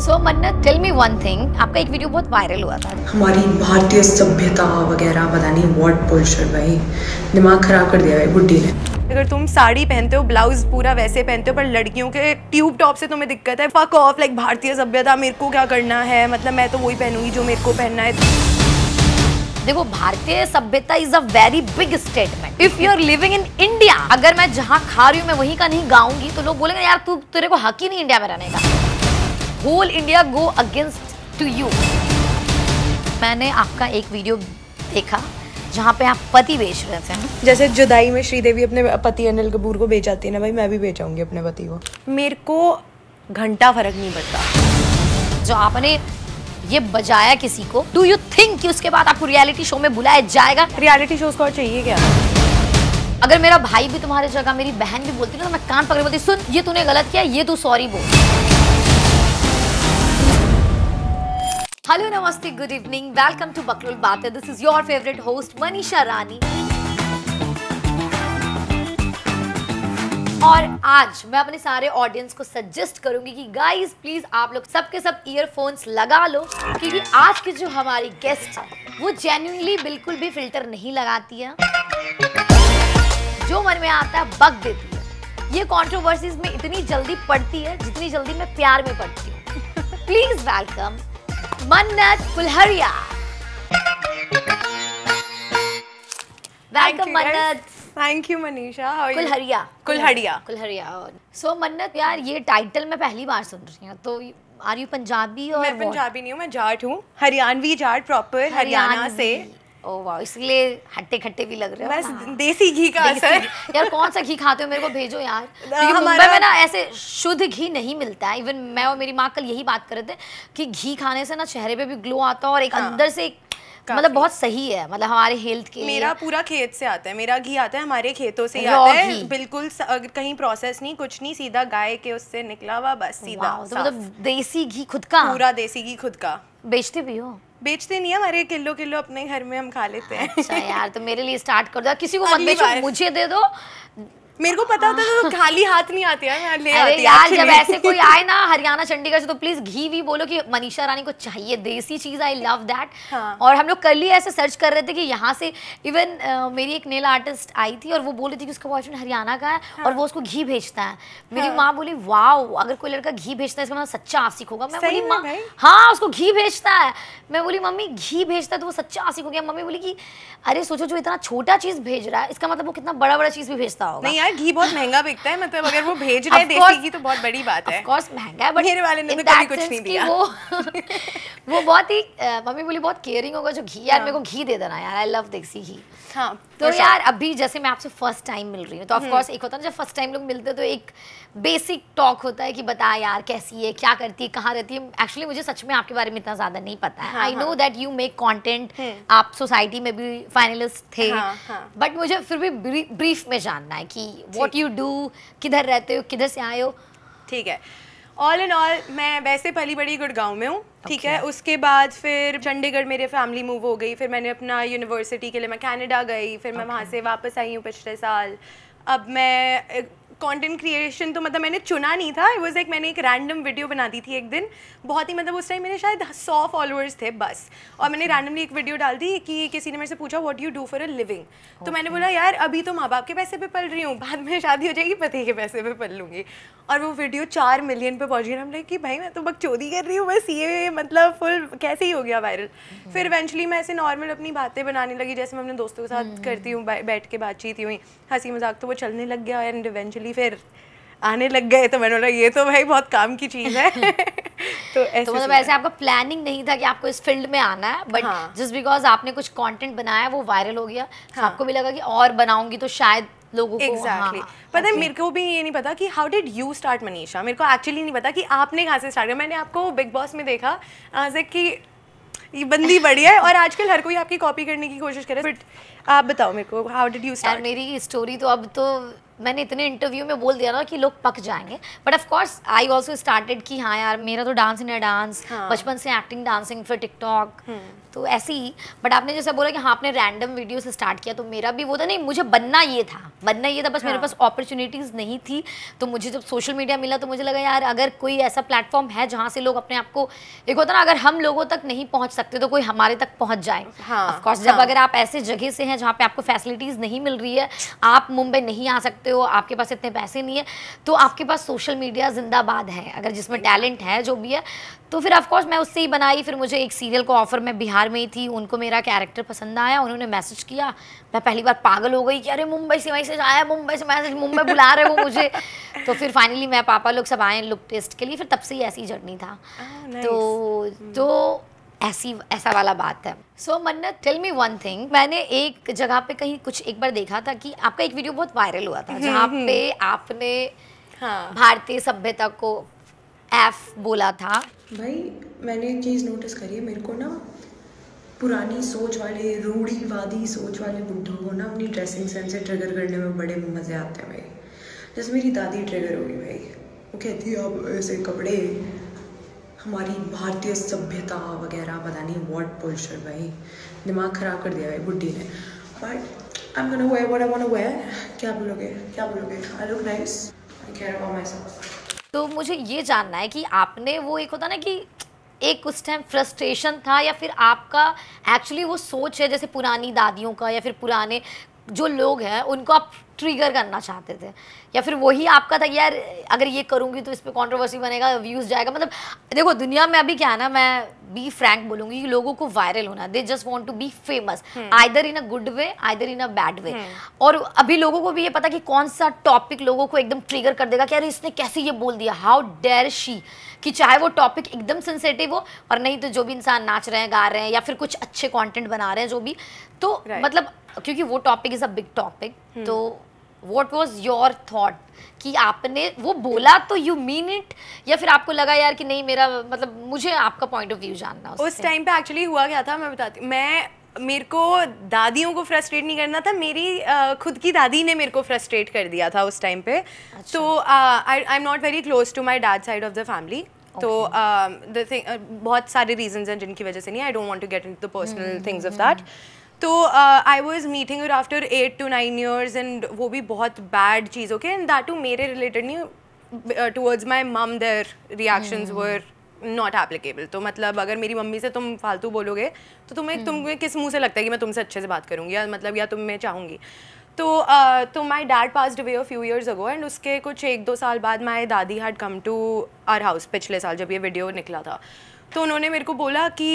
सो मन्नत, tell me one thing, आपका एक वीडियो बहुत वायरल हुआ था। हमारी भारतीय सभ्यता वगैरह पता नहीं व्हाट बुलशिट भाई, दिमाग खराब कर दिया है बुड्ढी ने। अगर तुम साड़ी पहनते हो, ब्लाउज पूरा वैसे पहनते हो, पर लड़कियों के ट्यूब टॉप से तुम्हें दिक्कत है, फक ऑफ, लाइक भारतीय सभ्यता मेरे को क्या करना है, मतलब मैं तो वही पहनूंगी जो मेरे को पहनना है। देखो, भारतीय सभ्यता is a very big statement. If you are living in India, अगर मैं जहाँ खा रही हूँ मैं वहीं का नहीं गाऊंगी तो लोग बोलेंगे यार तेरे को हक ही नहीं इंडिया में रहने का। Whole India go against to you. मैंने आपका एक वीडियो देखा जहाँ पे आप पति बेच रहे थे। जैसे जुदाई में श्रीदेवी अपने पति अनिल कपूर को बेचाती है ना, भाई मैं भी बेचाऊंगी अपने पति को। मेरे को घंटा फर्क नहीं पड़ता। जो आपने ये बजाया किसी को, डू यू थिंक कि उसके बाद आपको रियलिटी शो में बुलाया जाएगा? रियलिटी शोज को और चाहिए क्या? अगर मेरा भाई भी तुम्हारी जगह मेरी बहन भी बोलती ना तो मैं कान पकड़ बोलती, सुन ये तूने गलत किया, ये तू सॉरी बोल। हेलो नमस्ते, गुड इवनिंग, वेलकम टू बकरुल बातें। This is your favourite host Manisha Rani. और आज मैं अपने सारे ऑडियंस को सजेस्ट करूंगी कि गाइस प्लीज आप लोग सबके सब ईयरफोन्स लगा लो, क्योंकि आज की जो हमारी गेस्ट है वो जेन्युइनली बिल्कुल भी फिल्टर नहीं लगाती है। जो मन में आता है बक देती है। ये कंट्रोवर्सीज में इतनी जल्दी पड़ती है जितनी जल्दी मैं प्यार में पड़ती हूँ। Please welcome Mannat Kulhadiya. Welcome Mannat. Thank you Manisha. Kulhadiya. So Mannat यार, ये टाइटल मैं पहली बार सुन रही हूँ, तो आर यू पंजाबी? और मैं पंजाबी नहीं हूँ, मैं जाट हूँ, हरियाणवी जाट, प्रॉपर हरियाणा से। ओह वाह, इसलिए हट्टे खट्टे भी लग रहे हो। बस देसी घी का असर। यार कौन सा घी खाते हो, मेरे को भेजो यार। क्योंकि मुंबई में ना ऐसे शुद्ध घी नहीं मिलता है। इवन मैं और मेरी माँ कल यही बात कर रहे थे कि घी खाने से ना चेहरे पे भी ग्लो आता है और एक अंदर से मतलब बहुत सही है, मतलब हमारे हेल्थ के लिए। मेरा पूरा खेत से आता है, मेरा घी आता है हमारे खेतों से ही आता है, बिल्कुल कहीं प्रोसेस नहीं, कुछ नहीं, सीधा गाय के उससे निकला हुआ, बस सीधा। तो मतलब देसी घी खुद का? पूरा देसी घी खुद का। बेचते भी हो? बेचते नहीं है, हमारे किलो किलो अपने घर में हम खा लेते हैं। अच्छा यार, तो मेरे लिए स्टार्ट कर दो, किसी को मत बेचो, मुझे दे दो। मेरे को पता होता तो खाली हाथ नहीं आती यार, मैं ले अरे आती यार जब ऐसे कोई आए ना हरियाणा चंडीगढ़ से तो प्लीज घी भी बोलो कि मनीषा रानी को चाहिए देसी चीज। I love that. और हम लोग कल ही ऐसे सर्च कर रहे थे कि यहाँ से इवन मेरी एक नेल आर्टिस्ट आई थी और वो बोल रही थी कि उसका बॉयफ्रेंड हरियाणा का है और वो उसको घी भेजता है। मेरी माँ बोली वाओ, अगर कोई लड़का घी भेजता है इसका मतलब सच्चा आशिक होगा। मैं बोली माँ हाँ उसको घी भेजता है। मैं बोली मम्मी घी भेजता है तो वो सच्चा आशिक हो गया। मम्मी बोली कि अरे सोचो जो इतना छोटा चीज भेज रहा है इसका मतलब वो कितना बड़ा बड़ा चीज भी भेजता होगा। नहीं यार, घी बहुत महंगा बिकता है, मतलब अगर वो भेज रहे देसी घी तो बहुत बड़ी बात है। ऑफ कोर्स महंगा है, बट मेरे वाले ने तो कभी कुछ नहीं दिया। वो बहुत ही मम्मी बोली बहुत केयरिंग होगा जो घी। यार मेरे को घी दे देना यार, आई लव देसी घी। हाँ, तो यार अभी जैसे मैं आपसे फर्स्ट टाइम मिल रही हूँ तो ऑफ कोर्स एक होता है ना जब फर्स्ट टाइम लोग मिलते हैं तो एक बेसिक टॉक होता है कि बता यार कैसी है, क्या करती है, कहाँ रहती है। एक्चुअली मुझे सच में आपके बारे में इतना ज्यादा नहीं पता है। I know that you make content, आप सोसाइटी में भी फाइनलिस्ट थे, बट मुझे फिर भी ब्रीफ में जानना है कि व्हाट यू डू, किधर रहते हो, किधर से आए हो। ठीक है, ऑल इन ऑल मैं वैसे पली बड़ी गुड़गांव में हूँ, ठीक है। उसके बाद फिर चंडीगढ़ मेरे फैमिली मूव हो गई, फिर मैंने अपना यूनिवर्सिटी के लिए मैं कनाडा गई, फिर मैं वहाँ से वापस आई हूँ पिछले साल। अब मैं कंटेंट क्रिएशन तो मतलब मैंने चुना नहीं था, इट वाज लाइक मैंने एक रैंडम वीडियो बना दी थी एक दिन, बहुत ही मतलब उस टाइम मेरे शायद 100 फॉलोअर्स थे बस, और मैंने रैंडमली एक वीडियो डाल दी कि किसी ने मेरे से पूछा what you do for a living. तो मैंने बोला यार अभी तो माँ बाप के पैसे पे पल रही हूँ, बाद में शादी हो जाएगी पति के पैसे पे पल लूँगी। और वो वीडियो 4 मिलियन पे पहुँच गई। हम लाइक कि भाई मैं तो बकचोदी कर रही हूँ बस, ये मतलब फुल कैसे ही हो गया वायरल। फिर इवेंचुअली मैं ऐसे नॉर्मल अपनी बातें बनाने लगी जैसे मैं अपने दोस्तों के साथ करती हूँ, बैठ के बातचीत हुई, हंसी मजाक, तो वो चलने लग गया एंड इवेंचुअली फिर आने लग गए। तो मैंने बोला ये तो भाई बहुत काम की चीज़ है। तो मतलब ऐसे आपका प्लानिंग नहीं था कि आपको इस फील्ड में आना है, बट जस्ट बिकॉज आपने कुछ कंटेंट बनाया वो वायरल हो गया, आपको भी लगा कि और बनाऊंगी तो शायद लोगों को। Exactly. पता है मेरे को भी ये नहीं पता कि how did you start Manisha, मेरे को एक्चुअली नहीं पता कि आपने कहाँ से स्टार्ट किया। मैंने आपको बिग बॉस में देखा कि ये बंदी बढ़िया है और आजकल हर कोई आपकी कॉपी करने की कोशिश करे, बट आप बताओ मेरे को हाउ डिड यू स्टार्ट। मेरी स्टोरी तो अब तो मैंने इतने इंटरव्यू में बोल दिया ना कि लोग पक जाएंगे, but of course I also started कि हाँ यार मेरा तो डांस इन डांस, बचपन से एक्टिंग, डांसिंग, फिर टिकटॉक, तो ऐसे ही। बट आपने जैसे बोला कि हाँ आपने रैंडम वीडियो से स्टार्ट किया, तो मेरा भी वो था, नहीं मुझे बनना ये था, बस मेरे पास अपॉर्चुनिटीज़ नहीं थी। तो मुझे जब सोशल मीडिया मिला तो मुझे लगा यार अगर कोई ऐसा प्लेटफॉर्म है जहाँ से लोग अपने आप को, एक होता ना अगर हम लोगों तक नहीं पहुँच सकते तो कोई हमारे तक पहुँच जाए। ऑफ कोर्स जब अगर आप ऐसे जगह से हैं जहाँ पे आपको फैसिलिटीज़ नहीं मिल रही है, आप मुंबई नहीं आ सकते हो, आपके पास इतने पैसे नहीं है, तो आपके पास सोशल मीडिया जिंदाबाद है, अगर जिसमें टैलेंट है जो भी है। तो फिर ऑफ कोर्स मैं उससे ही बनाई। फिर मुझे एक सीरियल को ऑफर, मैं बिहार में ही थी, उनको मेरा कैरेक्टर पसंद आया, उन्होंने मैसेज किया। मैं पहली बार पागल हो गई कि अरे मुंबई से मैसेज आया, मुंबई से मैसेज, मुंबई बुला रहे वो मुझे। तो फिर फाइनली मैं पापा लोग सब आए लुक टेस्ट के लिए, फिर तब से ही ऐसी जर्नी था। तो ऐसा वाला बात है। सो मन्नत, टेल मी वन थिंग, मैंने एक जगह पे कहीं कुछ एक बार देखा था कि आपका एक वीडियो बहुत वायरल हुआ था जहाँ पे आपने भारतीय सभ्यता को एफ बोला था। भाई मैंने एक चीज़ नोटिस करी है, मेरे को ना पुरानी सोच वाले, रूढ़ीवादी सोच वाले बुड्ढों को ना अपनी ड्रेसिंग सेंस से ट्रिगर करने में बड़े मज़े आते हैं भाई। जैसे मेरी दादी ट्रिगर हो गई भाई, वो कहती है अब ऐसे कपड़े, हमारी भारतीय सभ्यता वगैरह, पता नहीं व्हाट बुलशिट भाई, दिमाग ख़राब कर दिया भाई बुड्ढी ने। But I am gonna wear what I want to wear. क्या बोलोगे? I look nice, I care about my myself मुझे ये जानना है कि आपने वो, एक होता ना कि एक उस टाइम फ्रस्ट्रेशन था, या फिर आपका एक्चुअली वो सोच है जैसे पुरानी दादियों का, या फिर पुराने जो लोग हैं उनको आप ट्रिगर करना चाहते थे, या फिर वही आपका था यार अगर ये करूँगी तो इस पर कॉन्ट्रोवर्सी बनेगा, व्यूज़ जाएगा। मतलब देखो दुनिया में अभी क्या है ना, मैं बी फ्रैंक बोलूँगी कि लोगों को वायरल होना, they just want to be famous, either in a good way either in a bad way. और अभी लोगों को भी ये पता कि कौन सा टॉपिक लोगों को एकदम ट्रिगर कर देगा कि अरे इसने कैसे ये बोल दिया, हाउ डेयर शी, कि चाहे वो टॉपिक एकदम सेंसिटिव हो और नहीं तो जो भी इंसान नाच रहे हैं, गा रहे हैं, या फिर कुछ अच्छे कंटेंट बना रहे हैं जो भी, तो मतलब क्योंकि वो topic is a big topic. तो व्हाट वाज योर थॉट कि आपने वो बोला तो यू मीन इट, या फिर आपको लगा यार कि नहीं मेरा मतलब, मुझे आपका पॉइंट ऑफ व्यू जानना उस टाइम पे एक्चुअली हुआ क्या था मैं बताती हूँ। मेरे को दादियों को फ्रस्ट्रेट नहीं करना था, मेरी खुद की दादी ने मेरे को फ्रस्ट्रेट कर दिया था उस टाइम पे। तो I am not very close to my dad side of the family. तो द थिंग, बहुत सारे रीजंस हैं जिनकी वजह से नहीं, I don't want to get into the personal things of that. तो I was meeting her after 8 to 9 years and वो भी बहुत बैड चीज़ों के, एंड दैट टू मेरे रिलेटेड नहीं, towards my mum their reactions were not applicable. तो मतलब अगर मेरी मम्मी से तुम फालतू बोलोगे तो तुम्हें किस मुंह से लगता है कि मैं तुमसे अच्छे से बात करूँगी, या मतलब या तुम मैं चाहूँगी। तो my dad passed away a few years ago, and उसके कुछ 1-2 साल बाद माई दादी had come to our house, पिछले साल जब ये वीडियो निकला था। तो उन्होंने मेरे को बोला कि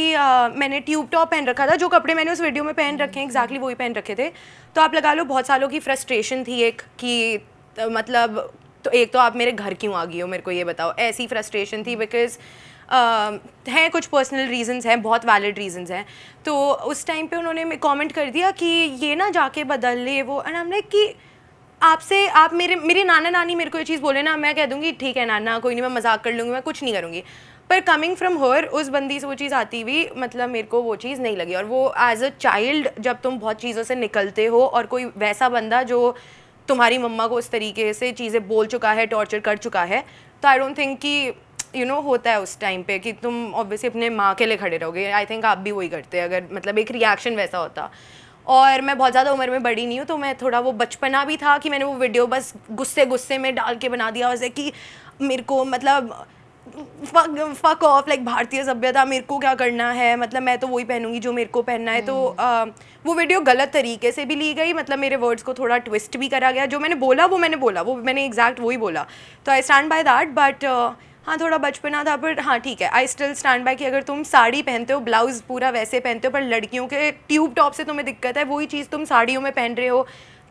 मैंने ट्यूब टॉप पहन रखा था, जो कपड़े मैंने उस वीडियो में पहन रखे हैं एग्जैक्टली वही पहन रखे थे। तो आप लगा लो बहुत सालों की फ्रस्ट्रेशन थी एक कि मतलब, तो एक तो आप मेरे घर क्यों आ गई हो, मेरे को ये बताओ, ऐसी फ्रस्ट्रेशन थी। बिकॉज हैं कुछ पर्सनल रीजंस हैं, बहुत वैलिड रीजंस हैं। तो उस टाइम पे उन्होंने कमेंट कर दिया कि ये ना जाके बदल ले वो, एंड हमने कि आपसे, आप मेरे नाना नानी मेरे को ये चीज़ बोले ना, मैं कह दूँगी ठीक है नाना कोई नहीं, मैं मजाक कर लूँगी, मैं कुछ नहीं करूँगी। पर कमिंग फ्रॉम हर, उस बंदी से वो चीज़ आती हुई, मतलब मेरे को वो चीज़ नहीं लगी। और वो एज अ चाइल्ड जब तुम बहुत चीज़ों से निकलते हो और कोई वैसा बंदा जो तुम्हारी मम्मा को उस तरीके से चीज़ें बोल चुका है, टॉर्चर कर चुका है, तो आई डोंट थिंक कि होता है उस टाइम पे कि तुम ऑब्वियसली अपने माँ के लिए खड़े रहोगे। आई थिंक आप भी वही करते हैं, अगर मतलब एक रिएक्शन वैसा होता। और मैं बहुत ज़्यादा उम्र में बड़ी नहीं हूँ, तो मैं थोड़ा वो बचपना भी था कि मैंने वो वीडियो बस गुस्से में डाल के बना दिया, वैसे कि मेरे को मतलब फक ऑफ, लाइक भारतीय सभ्यता मेरे को क्या करना है, मतलब मैं तो वही पहनूंगी जो मेरे को पहनना है। तो वो वीडियो गलत तरीके से भी ली गई, मतलब मेरे वर्ड्स को थोड़ा ट्विस्ट भी करा गया। जो मैंने बोला वो मैंने एग्जैक्ट वही बोला, तो I stand by that. But हाँ थोड़ा बचपना था, पर हाँ ठीक है, आई स्टिल स्टैंड बाय कि अगर तुम साड़ी पहनते हो, ब्लाउज पूरा वैसे पहनते हो, पर लड़कियों के ट्यूब टॉप से तुम्हें दिक्कत है, वही चीज़ तुम साड़ियों में पहन रहे हो,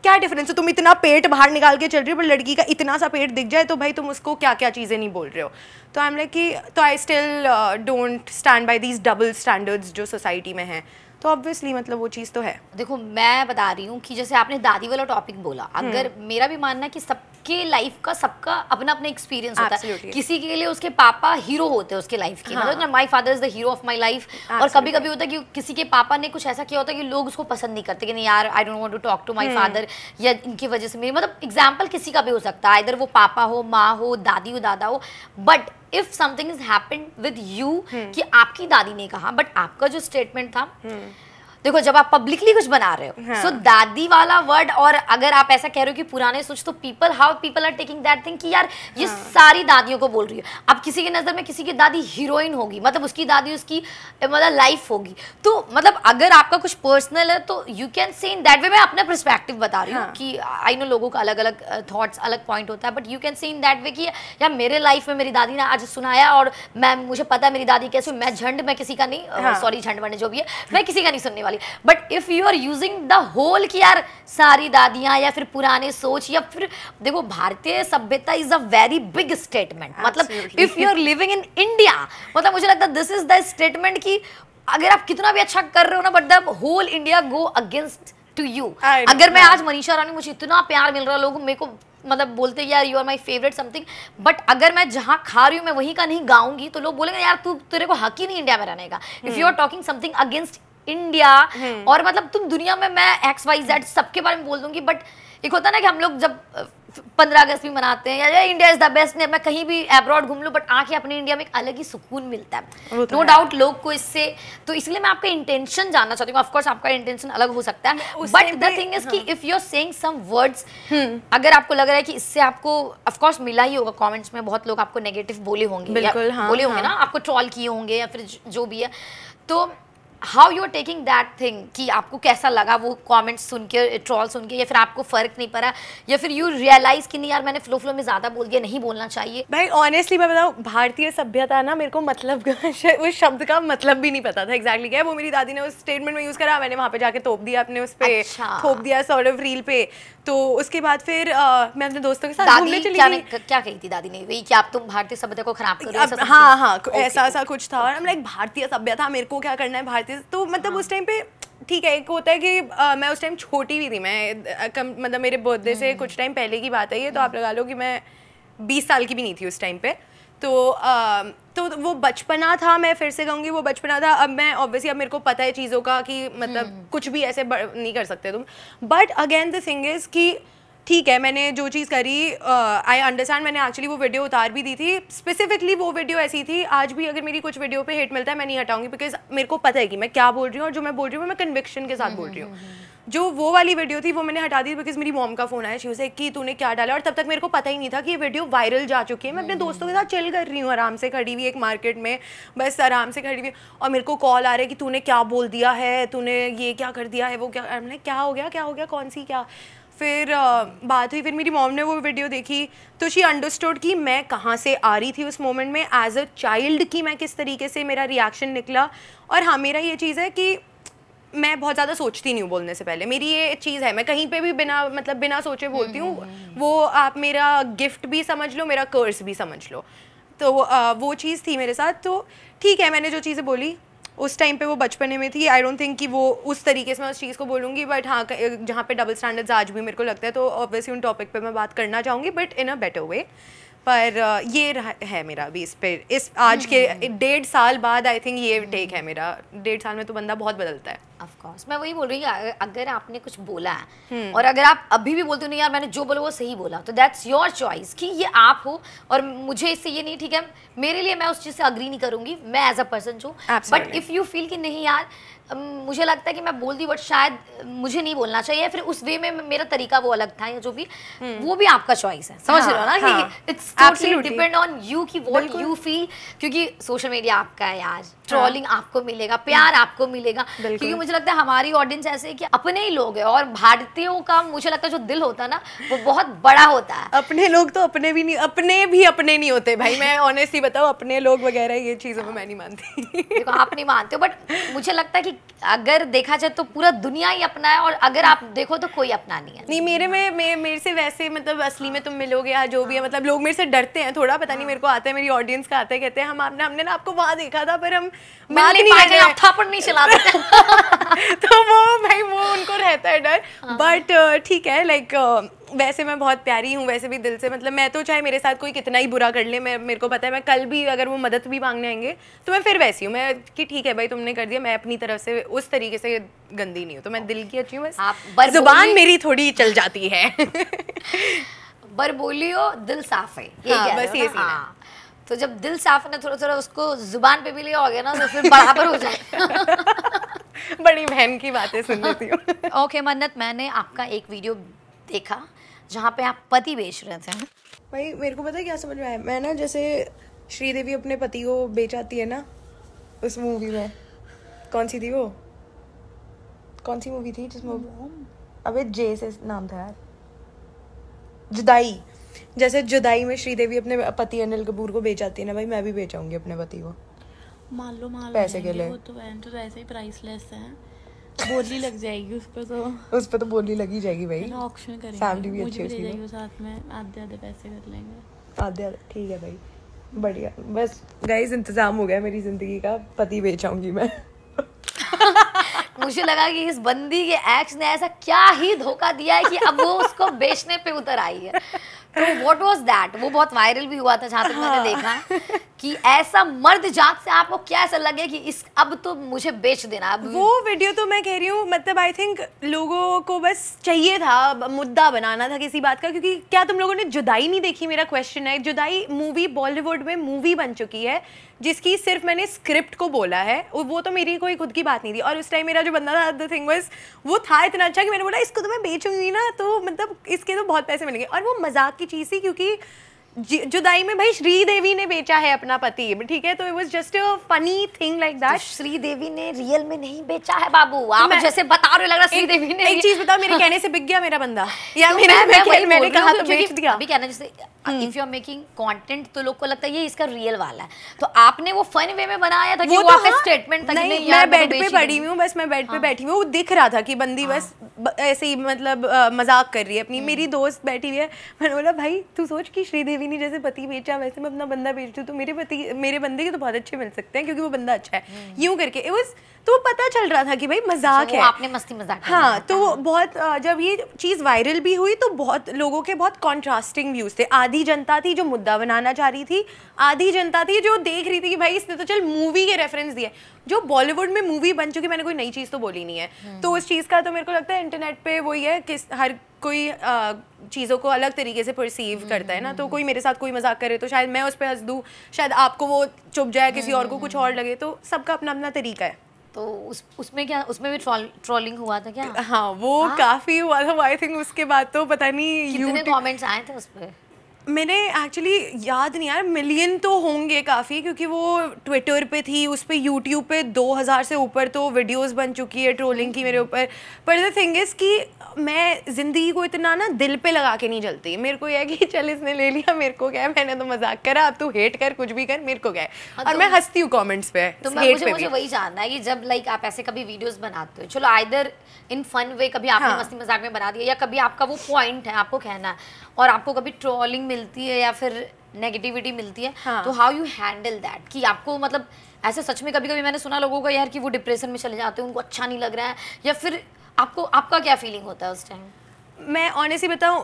क्या डिफरेंस है? तुम इतना पेट बाहर निकाल के चल रही हो, पर लड़की का इतना सा पेट दिख जाए तो भाई तुम उसको क्या क्या चीज़ें नहीं बोल रहे हो। तो आई एम लाइक कि, तो I still don't stand by these double standards जो सोसाइटी में हैं। तो ऑब्वियसली मतलब वो चीज़ तो है। देखो मैं बता रही हूँ कि जैसे आपने दादी वाला टॉपिक बोला, अगर मेरा भी मानना है कि सब उसके लाइफ का सबका अपना अपना एक्सपीरियंस होता है। Absolutely. किसी के लिए उसके पापा हीरो होते हैं उसके लाइफ के, मतलब my father is the hero of my life. और कभी कभी होता है कि किसी के पापा ने कुछ ऐसा किया होता है कि लोग उसको पसंद नहीं करते कि नहीं यार I don't want to talk to my father, या इनकी वजह से मेरी, मतलब एग्जाम्पल किसी का भी हो सकता है, इधर वो पापा हो, माँ हो, दादी हो, दादा हो। But if something is happened with you कि आपकी दादी ने कहा, बट आपका जो स्टेटमेंट था, देखो जब आप पब्लिकली कुछ बना रहे हो, सो दादी वाला वर्ड, और अगर आप ऐसा कह रहे हो कि पुराने सोच, तो how people are taking that thing कि यार ये सारी दादियों को बोल रही है। अब किसी की नजर में किसी की दादी हीरोइन होगी, मतलब उसकी दादी उसकी मतलब लाइफ होगी, तो मतलब अगर आपका कुछ पर्सनल है तो you can say in that way. मैं अपना पर्सपेक्टिव बता रही हूँ कि आई नो लोगों का अलग अलग थॉट्स, अलग पॉइंट होता है, but you can say in that way कि यार मेरे लाइफ में मेरी दादी ने आज सुनाया और मुझे पता है मेरी दादी कैसे, मैं झंड, मैं किसी का नहीं, सॉरी झंड वंड जो भी है, मैं किसी का नहीं सुनने वाली। But if you are using the whole कि यार सारी दादियां या फिर पुराने सोच, या फिर देखो भारतीय सभ्यता is a very big statement, मतलब if you are living in India, मतलब मुझे लगता है दिस इज द स्टेटमेंट कि अगर आप कितना भी अच्छा कर रहे हो ना, but the whole India go against to you. अगर मैं आज मनीषा रानी, मुझे इतना प्यार मिल रहा है, लोग मेरे को मतलब बोलते यार you are my favourite something, but अगर मैं जहाँ खा रही हूँ मैं वहीं का नहीं गाऊंगी, तो लोग बोलेंगे यार तेरे को हक ही नहीं इंडिया में रहने का। If you are talking something against India, और मतलब तुम दुनिया में, मैं XYZ सबके बारे में बोल दूंगी, बट एक होता है ना कि हम लोग जब 15 अगस्त भी मनाते हैं, या इंडिया इज द बेस्ट, मैं कहीं भी अब्रॉड घूम लूं, बट आके अपनी इंडिया में एक अलग ही सुकून मिलता है, नो डाउट लोग को इससे। तो इसलिए मैं आपका इंटेंशन जानना चाहती हूँ। ऑफ कोर्स आपका इंटेंशन अलग हो सकता है, बट द थिंग इज कि if you are saying some words, अगर आपको लग रहा है कि इससे आपको, ऑफ कोर्स मिला ही होगा कमेंट्स में, बहुत लोग आपको नेगेटिव बोले होंगे, बोले होंगे ना, आपको ट्रोल किए होंगे या फिर जो भी है, तो how you are taking that thing कि आपको कैसा लगा वो कमेंट्स सुन के, ट्रॉल सुन के, या फिर आपको फर्क नहीं पड़ा, या फिर यू रियलाइज कि नहीं यार मैंने फ्लो में ज्यादा बोल दिया, नहीं बोलना चाहिए? भाई ऑनेस्टली मैं बताऊँ, भारतीय सभ्यता ना, मेरे को मतलब उस शब्द का मतलब भी नहीं पता था एग्जैक्टली क्या है। वो मेरी दादी ने उस स्टेटमेंट में यूज करा, मैंने वहाँ पे जाके थोप दिया अपने उस पे, थोप दिया सॉर्ट ऑफ रील पे। तो उसके बाद फिर मैं अपने दोस्तों के साथ घूमने चली गई। क्या कही थी दादी ने? वही कि आप तुम भारतीय सभ्यता को खराब कर रहे हो? हाँ, ऐसा कुछ था। और लाइक भारतीय सभ्यता, मेरे को क्या करना है भारतीय, तो मतलब उस टाइम पे ठीक है, एक होता है कि मैं उस टाइम छोटी भी थी, मैं मतलब मेरे बर्थडे से कुछ टाइम पहले की बात है ये, तो आप लगा लो कि मैं 20 साल की भी नहीं थी उस टाइम पे। तो वो बचपना था, मैं फिर से कहूँगी वो बचपना था। अब मैं ऑब्वियसली, अब मेरे को पता है चीज़ों का कि मतलब कुछ भी ऐसे नहीं कर सकते तुम, but again the thing is कि ठीक है, मैंने जो चीज़ करी, आई अंडरस्टैंड। मैंने एक्चुअली वो वीडियो उतार भी दी थी, स्पेसिफिकली वो वीडियो ऐसी थी, आज भी अगर मेरी कुछ वीडियो पे हिट मिलता है मैं नहीं हटाऊंगी, बिकॉज मेरे को पता है कि मैं क्या बोल रही हूँ, और जो मैं बोल रही हूँ मैं कन्विक्शन के साथ बोल रही हूँ। जो वो वाली वीडियो थी वो मैंने हटा दी बिकॉज मेरी मॉम का फ़ोन आया, शी वाज लाइक कि तूने क्या डाला, और तब तक मेरे को पता ही नहीं था कि ये वीडियो वायरल जा चुकी है। मैं अपने दोस्तों के साथ चिल कर रही हूँ, आराम से खड़ी हुई एक मार्केट में, बस आराम से खड़ी हुई, और मेरे को कॉल आ रहा है कि तूने क्या बोल दिया है, तूने ये क्या कर दिया है, वो क्या, मैंने क्या हो गया, कौन सी क्या। फिर बात हुई, फिर मेरी मॉम ने वो वीडियो देखी, तो शी अंडरस्टूड कि मैं कहाँ से आ रही थी उस मोमेंट में एज अ चाइल्ड, कि मैं किस तरीके से मेरा रिएक्शन निकला। और हाँ, मेरा ये चीज़ है कि मैं बहुत ज़्यादा सोचती नहीं हूँ बोलने से पहले, मेरी ये चीज़ है, मैं कहीं पे भी बिना सोचे बोलती हूँ। वो आप मेरा गिफ्ट भी समझ लो, मेरा कर्स भी समझ लो। तो वो चीज़ थी मेरे साथ। तो ठीक है, मैंने जो चीज़ें बोली उस टाइम पे वो बचपने में थी, आई डोंट थिंक कि वो उस तरीके से मैं उस चीज़ को बोलूँगी, बट हाँ, जहाँ पे डबल स्टैंडर्ड्स आज भी मेरे को लगता है, तो ऑब्वियसली उन टॉपिक पे मैं बात करना चाहूँगी, but in a better way. पर ये है मेरा अभी इस पे, इस आज के 1.5 साल बाद आई थिंक ये टेक है मेरा। 1.5 साल में तो बंदा बहुत बदलता है। ऑफ कोर्स, मैं वही बोल रही हूँ, अगर आपने कुछ बोला है और अगर आप अभी भी बोलते हो नहीं यार मैंने जो बोला वो सही बोला, तो दैट्स योर चॉइस कि ये आप हो, और मुझे इससे ये नहीं, ठीक है मेरे लिए, मैं उस चीज़ से अग्री नहीं करूँगी, मैं एज अ पर्सन जो, बट इफ़ यू फील कि नहीं यार मुझे लगता है कि मैं बोल दी बट शायद मुझे नहीं बोलना चाहिए, फिर उस वे में मेरा तरीका वो अलग था या जो भी, वो भी आपका चॉइस है। समझ रहे हो ना कि it's totally depend on you कि व्हाट यू फील, क्योंकि सोशल मीडिया आपका है यार, ट्रोलिंग आपको मिलेगा, प्यार आपको मिलेगा, क्योंकि मुझे लगता है हमारी ऑडियंस ऐसे है कि अपने ही लोग हैं, और भारतीयों का मुझे लगता है जो दिल होता है ना वो बहुत बड़ा होता है। अपने लोग तो अपने भी नहीं होते भाई, मैं ऑनेस्टली बताऊँ, अपने लोग वगैरह ये चीज़ों में मैं नहीं मानती। देखो आप नहीं मानते हो, बट मुझे लगता है कि अगर देखा जाए तो पूरा दुनिया ही अपना है, और अगर आप देखो तो कोई अपना नहीं है। नहीं, मेरे से वैसे मतलब असली में तुम मिलोगे या जो भी है, मतलब लोग मेरे से डरते हैं थोड़ा, पता नहीं मेरे को आता है, मेरी ऑडियंस का आता है, कहते हैं हमने ना आपको वहाँ देखा था, पर हम थापड़ नहीं चला देते। तो वो भाई वो उनको रहता है डर, बट ठीक है, लाइक वैसे मैं बहुत प्यारी हूँ वैसे भी दिल से, मतलब मैं तो चाहे मेरे साथ कोई कितना ही बुरा कर ले, मेरे को पता है मैं कल भी अगर वो मदद भी मांगने आएंगे तो मैं फिर वैसी हूँ, मैं कि ठीक है भाई तुमने कर दिया, मैं अपनी तरफ से उस तरीके से गंदी नहीं हूँ, तो मैं दिल की अच्छी हूँ, बस जुबान मेरी थोड़ी चल जाती है। बर बोलियो दिल साफ है, ये हाँ, कह रहे बस हो ये ना? सीन है। हाँ। तो जब दिल साफ है ना, थोड़ा थोड़ा उसको जुबान पे भी लिया हो गया ना, तो फिर बराबर हो जाए। बड़ी बहन की बातें सुन लेती हूँ। ओके मन्नत, मैंने आपका एक वीडियो देखा जहाँ पे आप पति बेच रहे थे। भाई मेरे को पता है क्या समझ में आया, मैं ना जैसे श्रीदेवी अपने पति को बेच आती है ना उस मूवी में, कौन सी थी वो, कौन सी मूवी थी जिसमें, अबे जे से नाम था यार, जुदाई, जैसे जुदाई में श्रीदेवी अपने पति अनिल कपूर को बेच आती है ना, भाई मैं भी बेचाऊंगी अपने पति को, मान लो पैसे के लिए। वो तो वैसे ही प्राइसलेस है, बोली लग जाएगी उस पर तो बोली लगी जाएगी भाई, ऑक्शन करेंगे, फैमिली भी मुझे अच्छी भी ले है, जाइए साथ में, आधे आधे पैसे कर लेंगे, आधे ठीक है भाई, बढ़िया, बस गाइस इंतजाम हो गया मेरी जिंदगी का, पति बेचाऊंगी मैं। मुझे लगा कि इस बंदी के एक्स ने ऐसा क्या ही धोखा दिया है कि अब वो उसको बेचने पे उतर आई है। तो व्हाट वाज दैट, वो बहुत वायरल भी हुआ था जहाँ तक मैंने देखा कि ऐसा मर्द जात से आपको क्या ऐसा लगे कि इस अब तो मुझे बेच देना। अब वो वीडियो तो मैं कह रही हूँ, मतलब आई थिंक लोगों को बस चाहिए था, मुद्दा बनाना था किसी बात का, क्योंकि क्या तुम लोगों ने जुदाई नहीं देखी, मेरा क्वेश्चन है। जुदाई मूवी बॉलीवुड में मूवी बन चुकी है जिसकी सिर्फ मैंने स्क्रिप्ट को बोला है, वो तो मेरी कोई खुद की बात नहीं थी, और उस टाइम मेरा जो बंदा था, द थिंग वाज वो था इतना अच्छा कि मैंने बोला इसको तो मैं बेचूंगी ना, तो मतलब इसके तो बहुत पैसे मिलेंगे, और वो मजाक की चीज़ थी क्योंकि जुदाई में भाई श्रीदेवी ने बेचा है अपना पति, ठीक है, तो it was just a funny thing like that. Sridevi ने रियल में नहीं बेचा है बाबू, आप जैसे बता रहे हो, लग रहा श्रीदेवी ने। एक चीज बताओ, मेरे कहने से बिक गया मेरा बंदा, या मैंने कहा तो बेच दिया। अभी कहना जैसे if you are making content तो लोग को लगता है ये इसका रियल वाला है, तो आपने वो फन वे में बनाया था कि वो आपका स्टेटमेंट था कि नहीं यार मैं बेड पे पड़ी हूँ, बस मैं बेड पे बैठी हूँ, वो दिख रहा था कि बंदी बस ऐसे ही मतलब मजाक कर रही है अपनी। मेरी दोस्त बैठी हुई है, मैंने बोला भाई तू सोच कि श्रीदेवी ने जैसे पति बेचा वैसे मैं अपना बंदा बेच दूँ, तो मेरे बंदे के तो बहुत अच्छे मिल सकते हैं क्योंकि वो बंदा अच्छा है, यूं करके इट वाज, तो पता चल रहा था कि भाई मजाक है, आपने मस्ती मजाक। हाँ, तो बहुत जब ये चीज़ वायरल भी हुई तो बहुत लोगों के बहुत कॉन्ट्रास्टिंग व्यूज थे। आधी जनता थी जो मुद्दा बनाना चाह रही थी, आधी जनता थी जो देख रही थी कि भाई इसने तो चल मूवी के रेफरेंस दिए, जो बॉलीवुड में मूवी बन चुकी, मैंने कोई नई चीज़ तो बोली नहीं है। तो उस चीज़ का तो मेरे को लगता है इंटरनेट पे वही है कि हर कोई चीज़ों को अलग तरीके से परसीव करता है ना, तो कोई मेरे साथ कोई मजाक करे तो शायद मैं उस पर हंस दूँ, शायद आपको वो चुप जाए, किसी और को कुछ और लगे, तो सबका अपना अपना तरीका है। तो उसमें क्या, उसमें भी ट्रोलिंग हुआ था क्या? हाँ, वो काफ़ी हुआ था, आई थिंक उसके बाद तो पता नहीं कितने कमेंट्स आए थे उस पर। मैंने एक्चुअली याद नहीं यार, मिलियन तो होंगे काफ़ी, क्योंकि वो ट्विटर पे थी, उस पर यूट्यूब पे 2000 से ऊपर तो वीडियोस बन चुकी है ट्रोलिंग की मेरे ऊपर। पर द थिंग इज़ कि मैं ज़िंदगी को इतना ना दिल पे लगा के नहीं चलती, मेरे को यह कि चल इसने ले लिया, मेरे को क्या है, मैंने तो मजाक करा, अब तू हेट कर कुछ भी कर, मेरे को क्या है। और मैं हंसती हूँ कमेंट्स पे, तो मुझे वही जानना है कि जब लाइक आप ऐसे कभी वीडियोस बनाते हो, चलो आइदर इन फन वे, कभी आपने मस्ती मजाक में बना दिया, या कभी आपका वो पॉइंट है आपको कहना है, और आपको कभी ट्रोलिंग मिलती है या फिर नेगेटिविटी मिलती है, तो हाउ यू हैंडल दैट? कि आपको मतलब ऐसे सच में कभी कभी मैंने सुना लोगों को यार कि वो डिप्रेशन में चले जाते हैं, उनको अच्छा नहीं लग रहा है, या फिर आपका क्या फीलिंग होता है उस टाइम? मैं ऑनेस्टली बताऊं,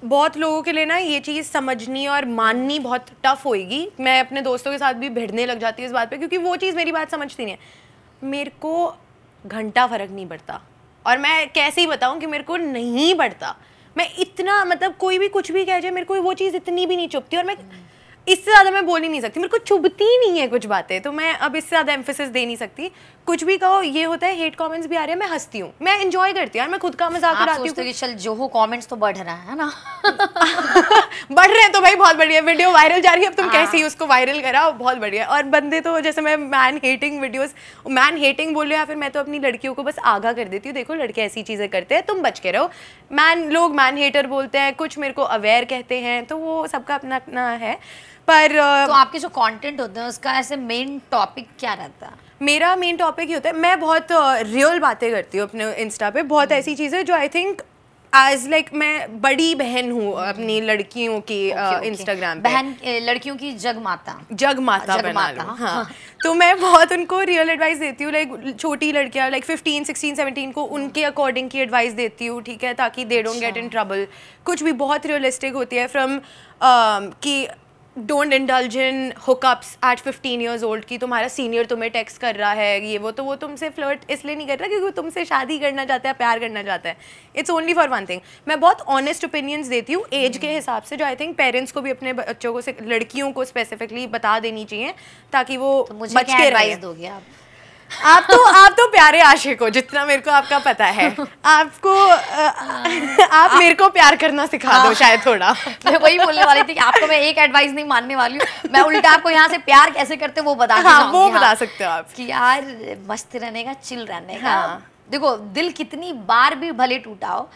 बहुत लोगों के लिए ना ये चीज़ समझनी और माननी बहुत टफ होएगी। मैं अपने दोस्तों के साथ भी भिड़ने लग जाती हूँ इस बात पे, क्योंकि वो चीज़ मेरी बात समझती नहीं है। मेरे को घंटा फ़र्क नहीं पड़ता, और मैं कैसे ही बताऊं कि मेरे को नहीं पड़ता। मैं इतना मतलब कोई भी कुछ भी कह जाए, मेरे को वो चीज़ इतनी भी नहीं चुभती, और मैं इससे ज़्यादा मैं बोल ही नहीं सकती, मेरे को चुभती नहीं है कुछ बातें, तो मैं अब इससे ज़्यादा एम्फेसिस दे नहीं सकती। कुछ भी कहो, ये होता है हेट कमेंट्स भी आ रहे हैं, मैं हंसती हूँ, मैं एंजॉय करती हूँ, मैं खुद का मजाक उड़ाती हूँ। चल जो हो, कमेंट्स तो बढ़ रहा है ना। बढ़ रहे हैं तो भाई बहुत बढ़िया, वीडियो वायरल जा रही है, अब तुम कैसे ही उसको वायरल करा, बहुत बढ़िया। और बंदे तो जैसे मैं man hating videos, man hating बोल रहे, या फिर मैं तो अपनी लड़कियों को बस आगाह कर देती हूँ, देखो लड़के ऐसी चीज़ें करते हैं, तुम बच के रहो। लोग मैन हेटर बोलते हैं, कुछ मेरे को अवेयर कहते हैं, तो वो सबका अपना अपना है। पर तो आपके जो कंटेंट होते हैं उसका ऐसे मेन टॉपिक क्या रहता है? मेरा मेन टॉपिक ही होता है, मैं बहुत रियल बातें करती हूँ अपने इंस्टा पे, बहुत ऐसी चीज़ें जो आई थिंक एज लाइक मैं बड़ी बहन हूँ अपनी लड़कियों की इंस्टाग्राम पे, बहन लड़कियों की जगमाता बना लो। हाँ तो मैं बहुत उनको रियल एडवाइस देती हूँ, लाइक छोटी लड़कियाँ लाइक 15, 16, 17 को उनके अकॉर्डिंग की एडवाइस देती हूँ, ठीक है, ताकि they don't get in trouble. कुछ भी बहुत रियलिस्टिक होती है, फ्रॉम कि don't indulge in hookups at 15 years old की तुम्हारा सीनियर तुम्हें टेक्स्ट कर रहा है ये वो, तो वो तुमसे फ्लर्ट इसलिए नहीं कर रहा क्योंकि वो तुमसे शादी करना चाहता है, प्यार करना चाहता है। It's only for one thing. मैं बहुत ऑनेस्ट ओपिनियंस देती हूँ एज के हिसाब से, जो आई थिंक पेरेंट्स को भी अपने बच्चों को, लड़कियों को स्पेसिफिकली बता देनी चाहिए ताकि वो बच के रहे। दोगे आप तो प्यारे आशिक हो, जितना मेरे को आपका पता है। आपको आप मेरे को प्यार करना सिखा दो शायद थोड़ा। मैं वही बोलने वाली थी कि आपको मैं एक एडवाइस नहीं मानने वाली हूँ, मैं उल्टा आपको यहाँ से प्यार कैसे करते वो बता वो बता सकते हो आप कि यार मस्त रहने का, चिल रहने का। देखो दिल कितनी बार भी भले टूटा हो,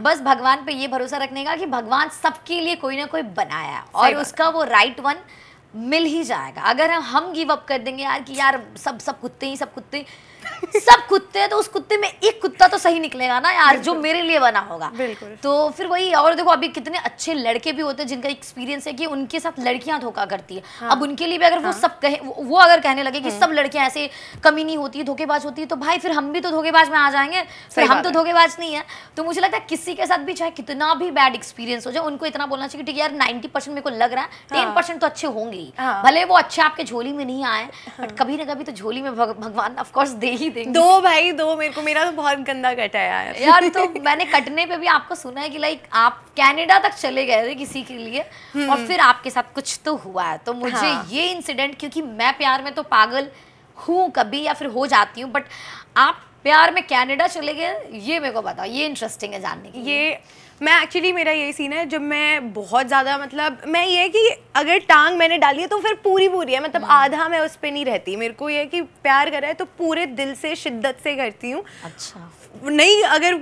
बस भगवान पे ये भरोसा रखने का कि भगवान सबके लिए कोई ना कोई बनाया है और उसका वो राइट वन मिल ही जाएगा। अगर हम गिव अप कर देंगे यार कि यार सब कुत्ते ही सब कुत्ते हैं, तो उस कुत्ते में एक कुत्ता तो सही निकलेगा ना यार, जो मेरे लिए बना होगा। तो फिर वही, और देखो अभी कितने अच्छे लड़के भी होते हैं जिनका एक्सपीरियंस है कि उनके साथ लड़कियां धोखा करती है। अब उनके लिए भी अगर वो सब कहे, वो अगर कहने लगे कि सब लड़कियां ऐसे कमी नहीं होती, धोखेबाज होती है, तो भाई फिर हम भी तो धोखेबाज में आ जाएंगे, फिर हम तो धोखेबाज नहीं है। तो मुझे लगता है किसी के साथ भी चाहे कितना भी बैड एक्सपीरियंस हो जाए, उनको इतना बोलना चाहिए ठीक है यार 90% मेरे को लग रहा है, 10% तो अच्छे होंगे ही, भले वो अच्छे आपके झोली में नहीं आए, बट कभी ना कभी तो झोली में भगवान ऑफ कोर्स दे ही देंगे। दो मेरे को, मेरा तो बहुत गंदा कटा है यार। तो मैंने कटने पे भी आपको सुना है कि लाइक आप कनाडा तक चले गए थे किसी के लिए और फिर आपके साथ कुछ तो हुआ है। तो मुझे ये इंसिडेंट, क्योंकि मैं प्यार में तो पागल हूँ कभी या फिर हो जाती हूँ, बट आप प्यार में कनाडा चले गए, ये मेरे को बताओ, ये इंटरेस्टिंग है जानने की। ये मैं एक्चुअली, मेरा यही सीन है, जब मैं बहुत ज़्यादा, मतलब मैं ये कि अगर टांग मैंने डाली है तो फिर पूरी है, मतलब आधा मैं उस पर नहीं रहती। मेरे को ये कि प्यार करा है तो पूरे दिल से, शिद्दत से करती हूँ। अच्छा, नहीं अगर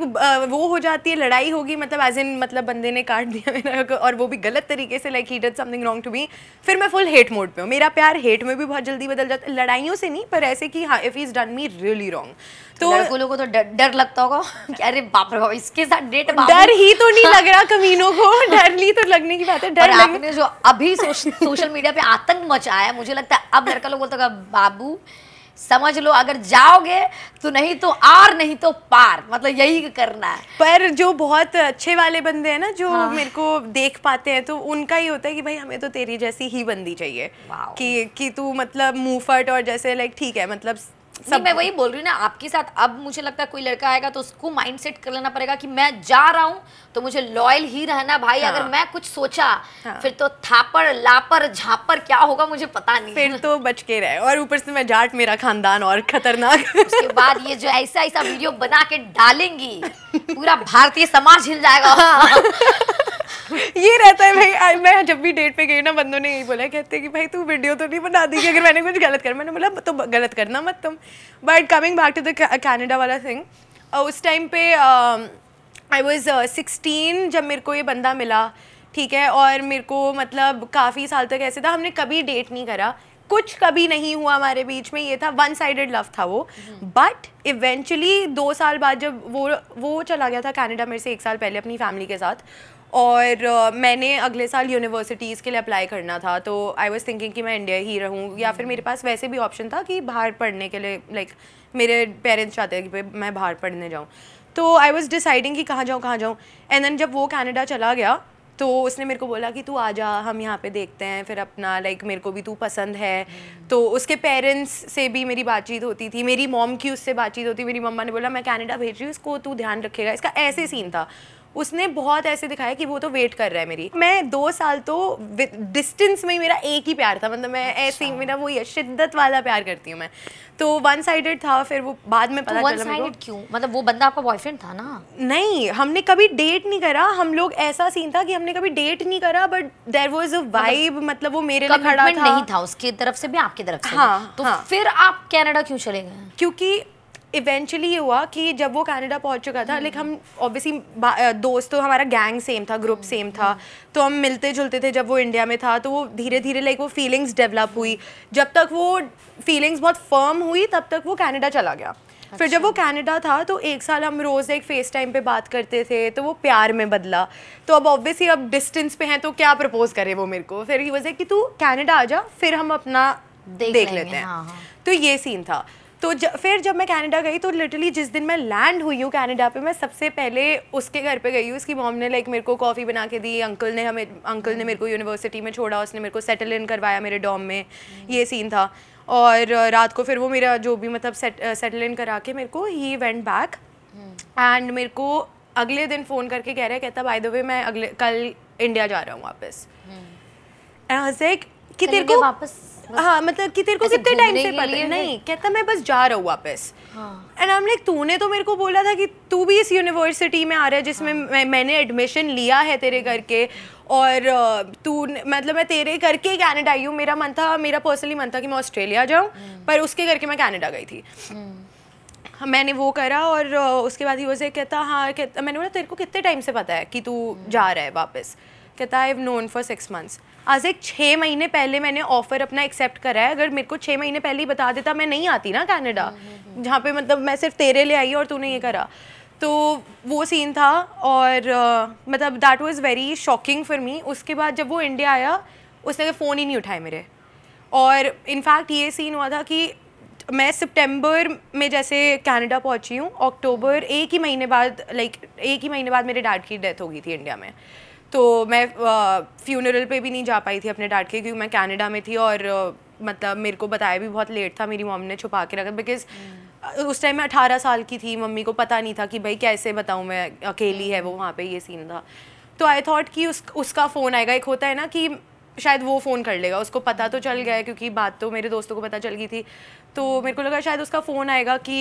वो हो जाती है, लड़ाई होगी, मतलब एज इन मतलब बंदे ने काट दिया मेरा और वो भी गलत तरीके से, like he did something wrong to me, फिर मैं फुल हेट मोड पे हूँ। मेरा प्यार हेट में भी बहुत जल्दी बदल जाता है, लड़ाइयों से नहीं, पर ऐसे कि हाँ if he is done me really wrong. तो लड़कों लोगों को तो डर लगता होगा कि अरे बाप रे बाप इसके साथ डेट, डर ही तो नहीं लग रहा कमीनों को, डर नहीं तो लगने की बात है। डर आपने जो अभी सोशल मीडिया पे आतंक मचाया है, मुझे लगता है अब लड़का लोग बोलता है बाबू समझ लो, अगर जाओगे तो नहीं तो आर, नहीं तो पार, मतलब यही करना है। पर जो बहुत अच्छे वाले बंदे हैं ना, जो मेरे को देख पाते हैं, तो उनका ही होता है कि भाई हमें तो तेरी जैसी ही बंदी चाहिए, कि तू मतलब मुंहफट और जैसे लाइक ठीक है, मतलब सब। मैं वही बोल रही हूँ ना, आपके साथ अब मुझे लगता है कोई लड़का आएगा तो उसको माइंड सेट कर लेना पड़ेगा कि मैं जा रहा हूँ तो मुझे लॉयल ही रहना भाई। अगर मैं कुछ सोचा फिर तो थापड़ लापर झापर क्या होगा मुझे पता नहीं, फिर तो बच के रहे। और ऊपर से मैं जाट, मेरा खानदान और खतरनाक। उसके बाद ये जो ऐसा वीडियो बना के डालेंगी, पूरा भारतीय समाज हिल जाएगा। ये रहता है भाई। मैं जब भी डेट पे गई ना, बंदों ने यही बोला, कहते कि भाई तू वीडियो तो नहीं बना दी अगर मैंने कुछ गलत कर। मैंने बोला तो गलत करना मत तुम। But coming back to the Canada वाला थिंग, उस टाइम पे आई वाज 16 जब मेरे को ये बंदा मिला, ठीक है, और मेरे को मतलब काफ़ी साल तक ऐसे था, हमने कभी डेट नहीं करा, कुछ कभी नहीं हुआ हमारे बीच में, ये था वन साइडेड लव था वो। बट इवेंचुअली 2 साल बाद जब वो चला गया था कनाडा मेरे से 1 साल पहले अपनी फैमिली के साथ, और मैंने अगले साल यूनिवर्सिटीज़ के लिए अप्लाई करना था, तो आई वाज थिंकिंग कि मैं इंडिया ही रहूँ, या फिर मेरे पास वैसे भी ऑप्शन था कि बाहर पढ़ने के लिए, लाइक मेरे पेरेंट्स चाहते हैं कि मैं बाहर पढ़ने जाऊँ। तो आई वाज डिसाइडिंग कि कहाँ जाऊँ। एंड देन जब वो कनाडा चला गया तो उसने मेरे को बोला कि तू आ जा, हम यहाँ पे देखते हैं फिर अपना, लाइक मेरे को भी तू पसंद है। तो उसके पेरेंट्स से भी मेरी बातचीत होती थी, मेरी मॉम की उससे बातचीत होती। मेरी मम्मा ने बोला मैं कनाडा भेज रही हूँ इसको, तू ध्यान रखेगा इसका, ऐसे सीन था। उसने बहुत ऐसे दिखाया कि वो तो वेट कर रहा है मेरी। मैं 2 साल तो डिस्टेंस में ही मेरा एक ही प्यार था, मतलब मैं ऐसे ही, मेरा वो ये शिद्दत वाला प्यार करती हूँ मैं। तो वन साइडेड था, फिर वो बाद में पता चला मेरे को। क्यों? मतलब वो बंदा आपका बॉयफ्रेंड था ना? नहीं, हमने कभी डेट नहीं करा, हम लोग ऐसा सीन था कि हमने कभी डेट नहीं करा, but there was a vibe, मतलब वो मेरे लिए खड़ा था। नहीं था उसकी तरफ से भी आपकी तरफ से। हाँ, तो फिर आप कनाडा क्यों चले गए? क्योंकि इवेंचुअली ये हुआ कि जब वो कनाडा पहुंच चुका था, लाइक हम ऑब्वियसली दोस्त, तो हमारा गैंग सेम था, ग्रुप सेम था, तो हम मिलते जुलते थे। जब वो इंडिया में था तो वो धीरे धीरे लाइक वो फीलिंग्स डेवलप हुई। जब तक वो फीलिंग्स बहुत फर्म हुई तब तक वो कनाडा चला गया। फिर जब वो कनाडा था तो 1 साल हम रोज़ एक फेस टाइम पे बात करते थे, तो वो प्यार में बदला। तो अब ऑब्वियसली अब डिस्टेंस पे हैं तो क्या प्रपोज करे वो मेरे को। फिर ही वजह कि तू कनाडा आ जा, फिर हम अपना देख लेते हैं। हाँ। तो ये सीन था। तो फिर जब मैं कनाडा गई तो लिटरली जिस दिन मैं लैंड हुई हूँ कनाडा पे, मैं सबसे पहले उसके घर पे गई हूँ। उसकी मॉम ने लाइक मेरे को कॉफ़ी बना के दी, अंकल ने मेरे को यूनिवर्सिटी में छोड़ा, उसने मेरे को सेटल इन करवाया मेरे डॉम में। ये सीन था। और रात को फिर वो मेरा जो भी मतलब सेटल इन करा के मेरे को ही वेंट बैक एंड मेरे को अगले दिन फ़ोन करके कह रहा है, कहता बाय द वे मैं कल इंडिया जा रहा हूँ वापस। कि तेरे को वापस, हाँ मतलब कि तेरे को कितने टाइम से पता है? नहीं, कहता मैं बस जा रहा हूँ वापस। एंड आई एम लाइक तूने तो मेरे को बोला था कि तू भी इस यूनिवर्सिटी में आ रहा है जिसमें मैंने एडमिशन लिया है तेरे करके, और तू मतलब मैं तेरे करके कनाडा आई हूँ। मेरा पर्सनली मन था कि मैं ऑस्ट्रेलिया जाऊँ, पर उसके करके मैं कनाडा गई थी। मैंने वो करा और उसके बाद ही वो से कहता हाँ, कहता मैंने बोला तेरे को कितने टाइम से पता है कि तू जा रहा है वापस? कहता I have known for 6 months। आज एक 6 महीने पहले मैंने ऑफर अपना एक्सेप्ट करा है। अगर मेरे को 6 महीने पहले ही बता देता मैं नहीं आती ना कनाडा, जहाँ पे मतलब मैं सिर्फ तेरे लिए आई और तूने ये करा। तो वो सीन था और मतलब that was very shocking for me. उसके बाद जब वो इंडिया आया उसने फ़ोन ही नहीं उठाए मेरे। और इनफैक्ट ये सीन हुआ था कि मैं सितंबर में जैसे कनाडा पहुंची हूँ, अक्टूबर एक ही महीने बाद मेरे डैड की डेथ हो गई थी इंडिया में। तो मैं फ्यूनरल पे भी नहीं जा पाई थी अपने डैड के, क्योंकि मैं कनाडा में थी और मतलब मेरे को बताया भी बहुत लेट था, मेरी मॉम ने छुपा के रखा, बिकॉज उस टाइम मैं 18 साल की थी। मम्मी को पता नहीं था कि भाई कैसे बताऊँ मैं, अकेली है वो वहाँ पे, ये सीन था। तो आई थॉट कि उसका फ़ोन आएगा। एक होता है ना कि शायद वो फ़ोन कर लेगा, उसको पता तो चल गया है क्योंकि बात तो मेरे दोस्तों को पता चल गई थी। तो मेरे को लगा शायद उसका फ़ोन आएगा कि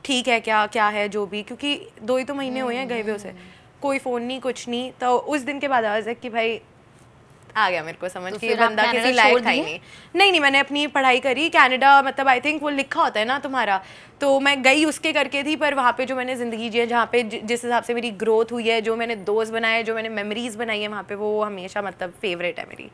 ठीक है क्या है जो भी, क्योंकि 2 ही तो महीने हुए हैं गए हुए उसे, कोई फ़ोन नहीं कुछ नहीं। तो उस दिन के बाद आवाज़ है कि भाई आ गया मेरे को समझ कि ये बंदा किसी लायक था ही नहीं। मैंने अपनी पढ़ाई करी कनाडा, मतलब आई थिंक वो लिखा होता है ना तुम्हारा, तो मैं गई उसके करके थी। पर वहाँ पे जो मैंने ज़िंदगी जी है, जहाँ पे जिस हिसाब से मेरी ग्रोथ हुई है, जो मैंने दोस्त बनाए, जो मैंने मेमोरीज बनाई है वहाँ पे, वो हमेशा मतलब फेवरेट है मेरी।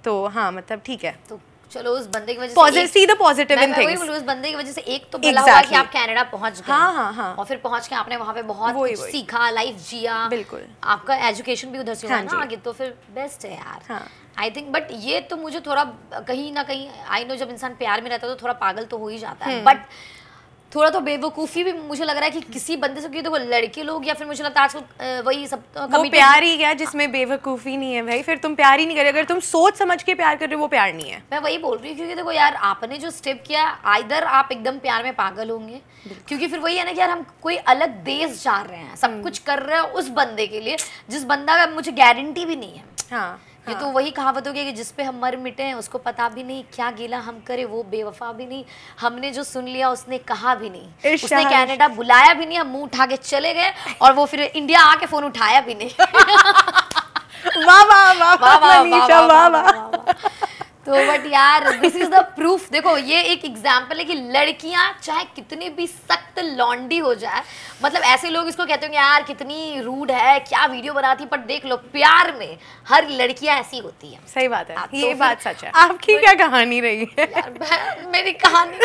तो हाँ मतलब ठीक है। तो चलो उस बंदे की वजह से पॉजिटिव इन थिंग्स। उस बंदे की वजह से एक तो भला हुआ कि आप कनाडा पहुंच गए। हाँ। और फिर पहुंच के आपने वहाँ पे बहुत कुछ सीखा, लाइफ जिया। बिल्कुल। आपका एजुकेशन भी उधर से हुआ ना आगे, तो फिर बेस्ट है यार। आई थिंक बट ये तो मुझे थोड़ा कहीं ना कहीं, आई नो जब इंसान प्यार में रहता है तो थोड़ा पागल तो हो ही जाता है, बट थोड़ा तो बेवकूफ़ी भी मुझे लग रहा है कि किसी बंदे से, क्योंकि देखो लड़के लोग या फिर मुझे लगता है आजकल वही सब वो प्यार ही क्या जिसमें बेवकूफ़ी नहीं है भाई। फिर तुम प्यार ही नहीं करे, अगर तुम सोच समझ के प्यार कर रहे हो वो प्यार नहीं है। मैं वही बोल रही हूँ, क्योंकि देखो यार आपने जो स्टेप किया, आइदर आप एकदम प्यार में पागल होंगे, क्योंकि फिर वही है ना कि यार हम कोई अलग देश जा रहे हैं, सब कुछ कर रहे हैं उस बंदे के लिए जिस बंदा का मुझे गारंटी भी नहीं है। ये तो वही कहावत होगी कि जिस पे हम मर मिटे हैं उसको पता भी नहीं क्या गिला हम करे, वो बेवफा भी नहीं, हमने जो सुन लिया उसने कहा भी नहीं, उसने कनाडा बुलाया भी नहीं, हम मुंह उठा के चले गए और वो फिर इंडिया आके फोन उठाया भी नहीं। वाह वाह वाह वाह मनीषा वाह वाह। तो बट यार दिस इज द प्रूफ। देखो ये एक एग्जाम्पल है कि लड़कियां चाहे कितनी भी सख्त लौंडी हो जाए, मतलब ऐसे लोग इसको कहते होंगे यार कितनी रूड है, क्या वीडियो बनाती, पर देख लो प्यार में हर लड़कियां ऐसी होती है। सही बात है, तो ये बात सच है। आपकी क्या कहानी रही है? यार मेरी कहानी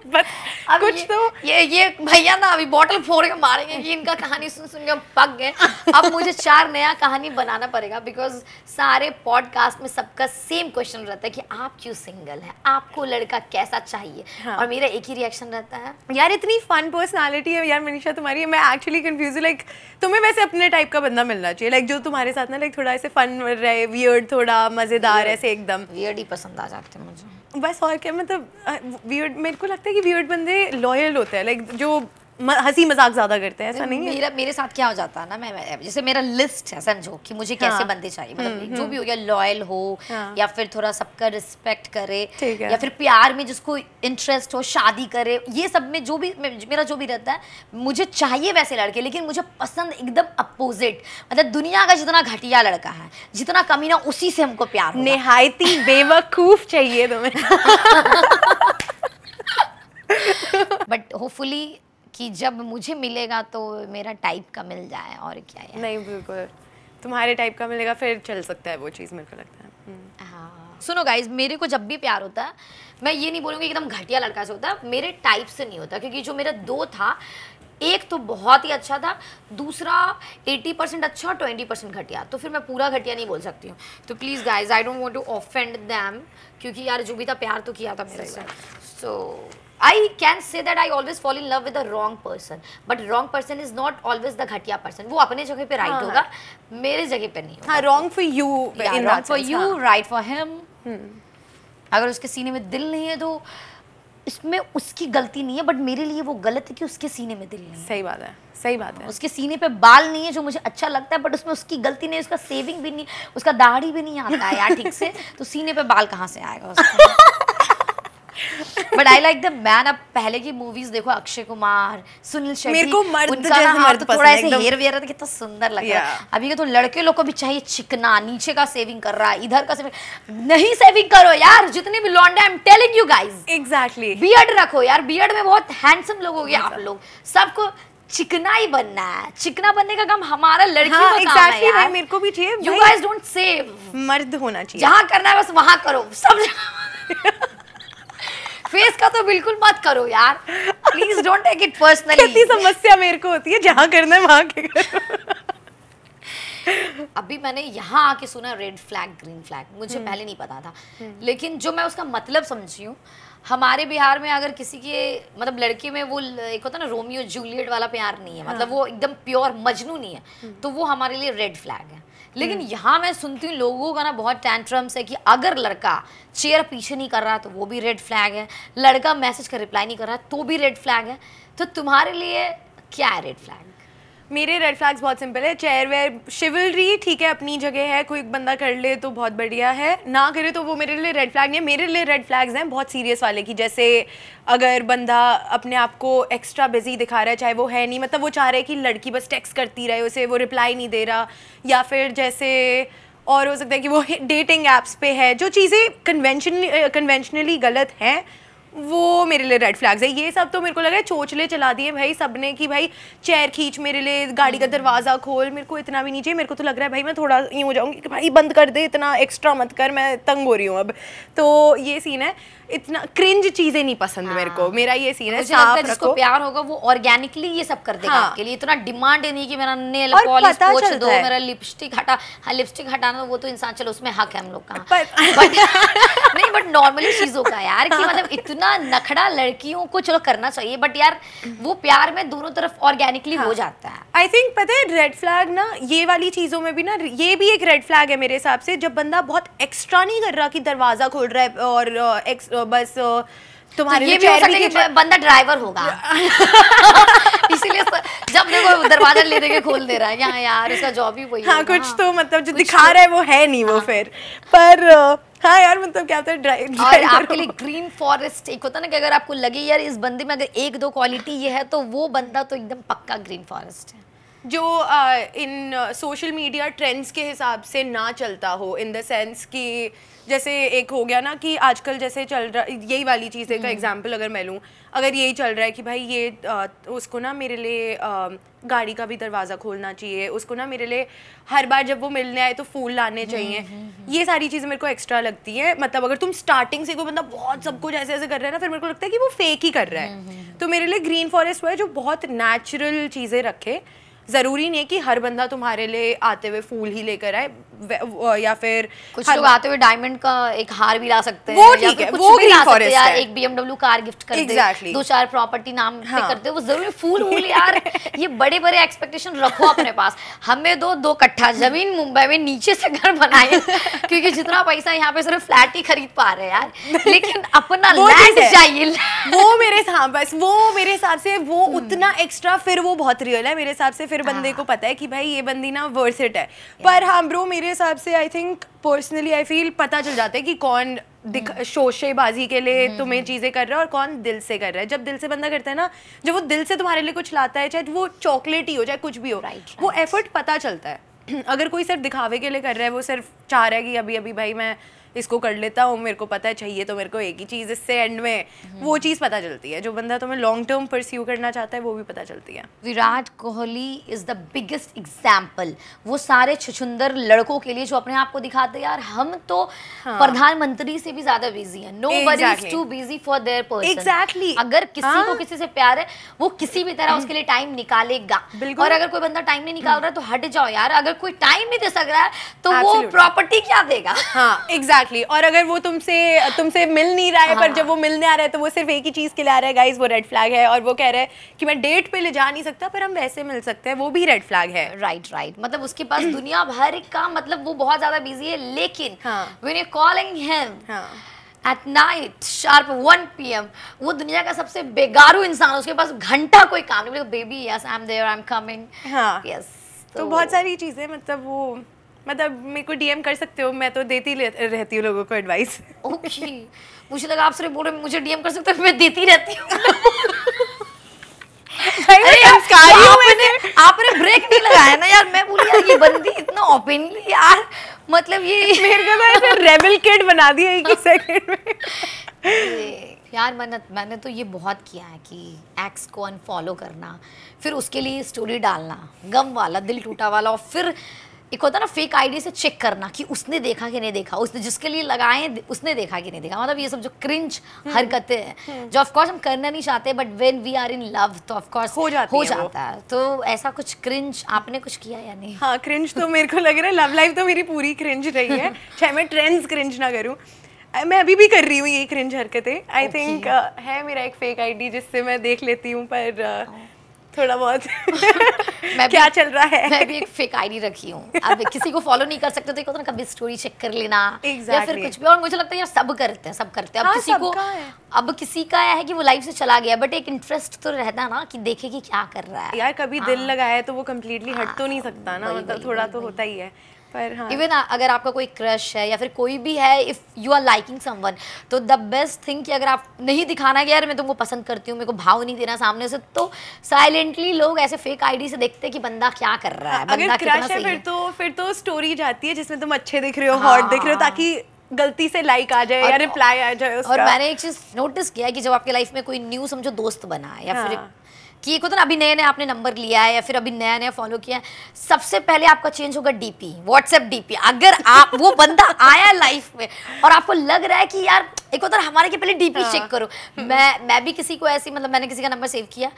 बस कुछ तो ये भैया ना अभी बॉटल फोड़ के मारेंगे कि इनका कहानी सुन सुन के पक गए। अब मुझे 4 नया कहानी बनाना पड़ेगा, बिकॉज सारे पॉडकास्ट में सबका सेम क्वेश्चन रहता है कि आप क्यों सिंगल हैं, आपको लड़का कैसा चाहिए। और मेरा एक ही रिएक्शन रहता है, यार इतनी फन पर्सनालिटी है यार मनीषा तुम्हारी, मैं एक्चुअली कंफ्यूज हूँ। लाइक तुम्हें वैसे अपने टाइप का बंदा मिलना चाहिए, लाइक जो तुम्हारे साथ ना लाइक थोड़ा ऐसे फन रहे, वियर्ड, थोड़ा मजेदार, ऐसे एकदम वियर्ड ही पसंद आ जाते हैं मुझे बस। और क्या मतलब वियर्ड, मेरे को लगता है कि वियर्ड बंदे लॉयल होते हैं, लाइक जो हंसी मजाक ज्यादा करते हैं, ऐसा नहीं है। मेरे साथ क्या हो जाता है ना, मैं जैसे मेरा लिस्ट है, समझो कि मुझे कैसे बंदे चाहिए, मतलब जो भी हो गया, लॉयल हो या फिर थोड़ा सबका रिस्पेक्ट करे या फिर प्यार में जिसको इंटरेस्ट हो, शादी करे, ये सब में जो भी मेरा जो भी रहता है मुझे चाहिए वैसे लड़के। लेकिन मुझे पसंद एकदम अपोजिट, मतलब दुनिया का जितना घटिया लड़का है, जितना कमीना, उसी से हमको प्यार होगा। निहायती बेवकूफ चाहिए तुम्हें। बट होपफुली कि जब मुझे मिलेगा तो मेरा टाइप का मिल जाए, और क्या है। नहीं बिल्कुल तुम्हारे टाइप का मिलेगा फिर चल सकता है वो चीज़, मेरे को लगता है। हाँ सुनो गाइज, मेरे को जब भी प्यार होता है, मैं ये नहीं बोलूँगी एकदम घटिया लड़का से होता है, मेरे टाइप से नहीं होता, क्योंकि जो मेरा 2 था, एक तो बहुत ही अच्छा था, दूसरा 80% अच्छा और 20% घटिया, तो फिर मैं पूरा घटिया नहीं बोल सकती हूँ। तो please guys, I don't want to offend them, क्योंकि यार जो भी था प्यार तो किया था मेरे से। So I can say that I always fall in love with the wrong person, but wrong person is not always the घटिया पर्सन। वो अपने जगह पे राइट होगा, मेरे जगह पे नहीं होगा। Wrong for you, wrong for you, right for him. अगर उसके सीने में दिल नहीं है तो इसमें उसकी गलती नहीं है, बट मेरे लिए वो गलत है कि उसके सीने में दिल नहीं है। सही बात है, सही बात है। उसके सीने पे बाल नहीं है जो मुझे अच्छा लगता है, बट उसमें उसकी गलती नहीं है, उसका सेविंग भी नहीं, उसका दाढ़ी भी नहीं आता है यार ठीक से, तो सीने पे बाल कहाँ से आएगा उसका? But I like the man. अब पहले की मूवीज देखो, अक्षय कुमार, सुनील शेट्टी, मेरे को मर्द उनका जैसे ना मर्द तो थोड़ा ऐसे हेयर वेयर कितना सुंदर लग रहा है। Yeah. अभी के तो लड़के लोग को भी चाहिए चिकना, नीचे का सेविंग कर रहा है, इधर का सेविंग नहीं। सेविंग करो यार, जितने भी लौंडे, I am telling you guys, exactly beard रखो यार, बियर्ड में बहुत हैंडसम लोग हो गए आप लोग। सबको चिकना ही बनना है, चिकना बनने का काम हमारा लड़कियों का काम है यार। मेरे को भी चाहिए। यू गाइस डोंट सेव, मर्द होना चाहिए, जहाँ करना है बस वहाँ करो, सब जगह। फेस का तो बिल्कुल मत करो यार, please don't take it personally. कितनी समस्या मेरे को होती है, जहाँ करना है वहाँ के करो। अभी मैंने यहाँ आके सुना रेड फ्लैग, ग्रीन फ्लैग, मुझे पहले नहीं पता था, लेकिन जो मैं उसका मतलब समझी हूँ, हमारे बिहार में अगर किसी के मतलब लड़के में वो एक होता है ना रोमियो जूलियट वाला प्यार नहीं है, मतलब वो एकदम प्योर मजनू नहीं है, तो वो हमारे लिए रेड फ्लैग है। लेकिन यहाँ मैं सुनती हूँ लोगों का ना बहुत टैंट्रम्स है कि अगर लड़का चेयर पीछे नहीं कर रहा तो वो भी रेड फ्लैग है, लड़का मैसेज का रिप्लाई नहीं कर रहा तो भी रेड फ्लैग है। तो तुम्हारे लिए क्या है रेड फ्लैग? मेरे रेड फ्लैग्स बहुत सिंपल है। चेयर वेयर, शिवलरी ठीक है, अपनी जगह है, कोई बंदा कर ले तो बहुत बढ़िया है, ना करे तो वो मेरे लिए रेड फ्लैग नहीं है। मेरे लिए रेड फ्लैग्स हैं बहुत सीरियस वाले की, जैसे अगर बंदा अपने आप को एक्स्ट्रा बिजी दिखा रहा है, चाहे वो है नहीं, मतलब वो चाह रहा है कि लड़की बस टेक्स्ट करती रहे उसे, वो रिप्लाई नहीं दे रहा, या फिर जैसे और हो सकता है कि वो डेटिंग ऐप्स पे है, जो चीज़ें कन्वेंशनली गलत हैं वो मेरे लिए रेड फ्लैग्स है। ये सब तो मेरे को लग रहा है चोचले चला दिए भाई सबने कि भाई चेयर खींच मेरे लिए, गाड़ी का दरवाज़ा खोल, मेरे को इतना भी नहीं चाहिए। मेरे को तो लग रहा है भाई मैं थोड़ा यूँ हो जाऊँगी कि भाई बंद कर दे, इतना एक्स्ट्रा मत कर, मैं तंग हो रही हूँ अब। तो ये सीन है, इतना क्रिंज चीज़ें नहीं पसंद मेरे को, मेरा ये सीन है। साफ रखो, जिसको प्यार होगा वो ऑर्गेनिकली ये सब कर देगा आपके लिए, इतना डिमांड नहीं कि मेरा नेल और पॉलिश पता पोंछ चलता दो, है। मेरा लिपस्टिक हटा। हाँ, लिपस्टिक हटाना वो तो इंसान, चलो उसमें हक है हम लोग का, पर नहीं बट नॉर्मली चीजों का यार कि मतलब इतना नखड़ा लड़कियों को चलो करना चाहिए, बट यार वो प्यार में दोनों तरफ ऑर्गेनिकली हो जाता है। आई थिंक पता है रेड फ्लैग ना, ये वाली चीज़ों में भी ना, ये भी एक रेड फ्लैग है मेरे हिसाब से, जब बंदा बहुत एक्स्ट्रा नहीं कर रहा कि दरवाज़ा खोल रहा है और बस तुम्हारे तो ये भी हो सकता है कि बंदा ड्राइवर होगा इसीलिए जब देखो दरवाजा ले देके खोल दे रहा है, यहाँ यार उसका जॉब ही वही। हाँ, कुछ तो मतलब जो दिखा रहा है वो है नहीं वो फिर, पर हाँ यार मतलब क्या होता है और आपके लिए ग्रीन फॉरेस्ट एक होता है ना कि अगर आपको लगे यार इस बंदे में अगर एक दो क्वालिटी ये है तो वो बंदा तो एकदम पक्का ग्रीन फॉरेस्ट है। जो इन सोशल मीडिया ट्रेंड्स के हिसाब से ना चलता हो, इन द सेंस कि जैसे एक हो गया ना कि आजकल जैसे चल रहा, यही वाली चीज़ें का एग्जांपल अगर मैं लूँ, अगर यही चल रहा है कि भाई ये उसको ना मेरे लिए गाड़ी का भी दरवाज़ा खोलना चाहिए, उसको ना मेरे लिए हर बार जब वो मिलने आए तो फूल लाने चाहिए, ये सारी चीज़ें मेरे को एक्स्ट्रा लगती है। मतलब अगर तुम स्टार्टिंग से कोई बंदा बहुत सब कुछ ऐसे ऐसे कर रहा है ना, फिर मेरे को लगता है कि वो फेक ही कर रहा है। तो मेरे लिए ग्रीन फॉरेस्ट वो है जो बहुत नेचुरल चीज़ें रखे। ज़रूरी नहीं है कि हर बंदा तुम्हारे लिए आते हुए फूल ही लेकर आए, या फिर कुछ लोग आते हुए डायमंड का एक हार भी ला सकते हैं, वो ठीक है, वो ग्रीन फॉरेस्ट यार है। एक BMW कार गिफ्ट कर Exactly. दे, 2-4 प्रॉपर्टी नाम पे कर दे, वो जरूरी फूल वूल यार ये बड़े बड़े एक्सपेक्टेशन रखो अपने पास। हमें 2 कट्ठा जमीन मुंबई में नीचे से घर बनाए क्योंकि जितना पैसा यहाँ पे सिर्फ फ्लैट ही खरीद पा रहे हैं यार, लेकिन अपना लैंड चाहिए। वो मेरे हिसाब से वो उतना एक्स्ट्रा फिर वो बहुत रियल है मेरे हिसाब से। फिर बंदे को पता है कि भाई ये बंदी ना वर्थ इट है। पर हाँ ब्रो, मेरे हिसाब से I think personally I feel पता चल जाता है कि कौन शोशेबाजी के लिए तुम्हें चीज़ें कर रहा है और कौन दिल से कर रहा है। जब दिल से बंदा करता है ना, जब वो दिल से तुम्हारे लिए कुछ लाता है, चाहे वो चॉकलेट ही हो चाहे कुछ भी हो, वो एफर्ट पता चलता है। अगर कोई सिर्फ दिखावे के लिए कर रहा है, वो सिर्फ चाह रहा है कि अभी अभी भाई मैं इसको कर लेता हूँ, मेरे को पता है चाहिए तो मेरे को एक ही चीज़, इससे एंड में वो चीज़ पता चलती है। जो बंदा तुम्हें लॉन्ग टर्म परस्यू करना चाहता है वो भी पता चलती है। Virat Kohli is the biggest example वो सारे छुछुंदर लड़कों के लिए जो अपने आप को दिखाते हैं यार हम तो प्रधानमंत्री से भी ज्यादा बिजी है, nobody is too busy for their person. Exactly, अगर किसी को किसी से प्यार है वो किसी भी तरह उसके लिए टाइम निकालेगा, और अगर कोई बंदा टाइम नहीं निकाल रहा है तो हट जाओ यार। अगर कोई टाइम नहीं दे सक रहा है तो वो प्रॉपर्टी क्या देगा? हाँ एग्जैक्टली। और अगर वो तुमसे मिल नहीं रहा है, पर जब वो मिलने आ रहा है तो वो सिर्फ एक ही चीज के लिए आ रहा है, गाइस वो रेड फ्लैग है। और वो कह रहा है कि मैं डेट पे ले जा नहीं सकता पर हम वैसे मिल सकते हैं, वो भी रेड फ्लैग है। राइट मतलब उसके पास दुनिया भर का, मतलब वो बहुत ज्यादा बिजी है, लेकिन when you calling him at night sharp 1 PM वो दुनिया का सबसे बेगारू इंसान, उसके पास घंटा कोई काम नहीं, baby yes I am there I am coming. Yes तो बहुत सारी चीजें, मतलब वो, मतलब मेरे को डीएम कर सकते हो, मैं तो देती रहती हूँ लोगों को एडवाइस। ओके मुझे लगा आप सिर्फ बोल रहे मुझे डीएम कर सकते हो, मैं देती रहती हूँ। आपने ब्रेक नहीं लगाया ना यार, मैं बोली यार ये बंदी इतना ओपनली यार, मतलब ये मेरे को ऐसे रेबल किड बना दिया एक ही सेकंड में। यार मैंने तो ये बहुत किया है कि एक्स को अनफॉलो करना, फिर उसके लिए स्टोरी डालना गम वाला, दिल टूटा वाला, और फिर एक होता है ना फेक आईडी से चेक करना कि उसने देखा कि नहीं देखा, उसने जिसके लिए लगाए उसने देखा कि नहीं देखा। मतलब ये सब जो क्रिंज हरकतें हैं जो ऑफ कोर्स हम करना नहीं चाहते, but when we are in love तो ऑफ कोर्स हो जाता है। तो ऐसा कुछ क्रिंज आपने कुछ किया या नहीं? हाँ क्रिंज तो मेरे को लग रहा है लव लाइफ तो मेरी पूरी क्रिंज रही है, चाहे मैं ट्रेंड्स क्रिंज ना करूँ। मैं अभी भी कर रही हूँ ये क्रिंज हरकतें। आई थिंक है मेरा एक फेक आईडी जिससे मैं देख लेती हूँ, पर थोड़ा बहुत मैं क्या चल रहा है। मैं भी एक फेक आईडी रखी हूँ, अब किसी को फॉलो नहीं कर सकते तो एक होता ना कभी स्टोरी चेक कर लेना या फिर कुछ भी। और मुझे लगता है यार सब करते हैं अब किसी को, अब किसी का है कि वो लाइफ से चला गया, बट एक इंटरेस्ट तो रहता ना कि देखे कि क्या कर रहा है यार। कभी दिल लगाया है तो वो कम्प्लीटली हट तो नहीं सकता ना, मतलब थोड़ा तो होता ही है। पर हाँ, इवन अगर आपका कोई क्रश है या फिर कोई भी है, if you are liking someone, तो द बेस्ट थिंग कि अगर आप नहीं दिखाना कि यार मैं तुमको पसंद करती हूँ, मेरे को भाव नहीं देना सामने से, तो साइलेंटली लोग ऐसे फेक आईडी से देखते हैं कि बंदा क्या कर रहा है, अगर क्रश है फिर तो स्टोरी जाती है जिसमें तुम अच्छे दिख रहे हो, हॉट दिख रहे हो, ताकि गलती से लाइक आ जाए या रिप्लाई आ जाए उसका। और मैंने एक चीज नोटिस किया है कि जब आपके लाइफ में कोई न्यू समझो दोस्त बना है या फिर कि एक होता ना अभी नए नए आपने नंबर लिया है या फिर अभी नया नया फॉलो किया है, सबसे पहले आपका चेंज होगा डीपी, व्हाट्सएप डीपी। अगर आप वो बंदा आया लाइफ में और आपको लग रहा है कि यार एक होता है हमारे के पहले डीपी चेक करो। मैं भी किसी को ऐसी, मतलब मैंने किसी का नंबर सेव किया,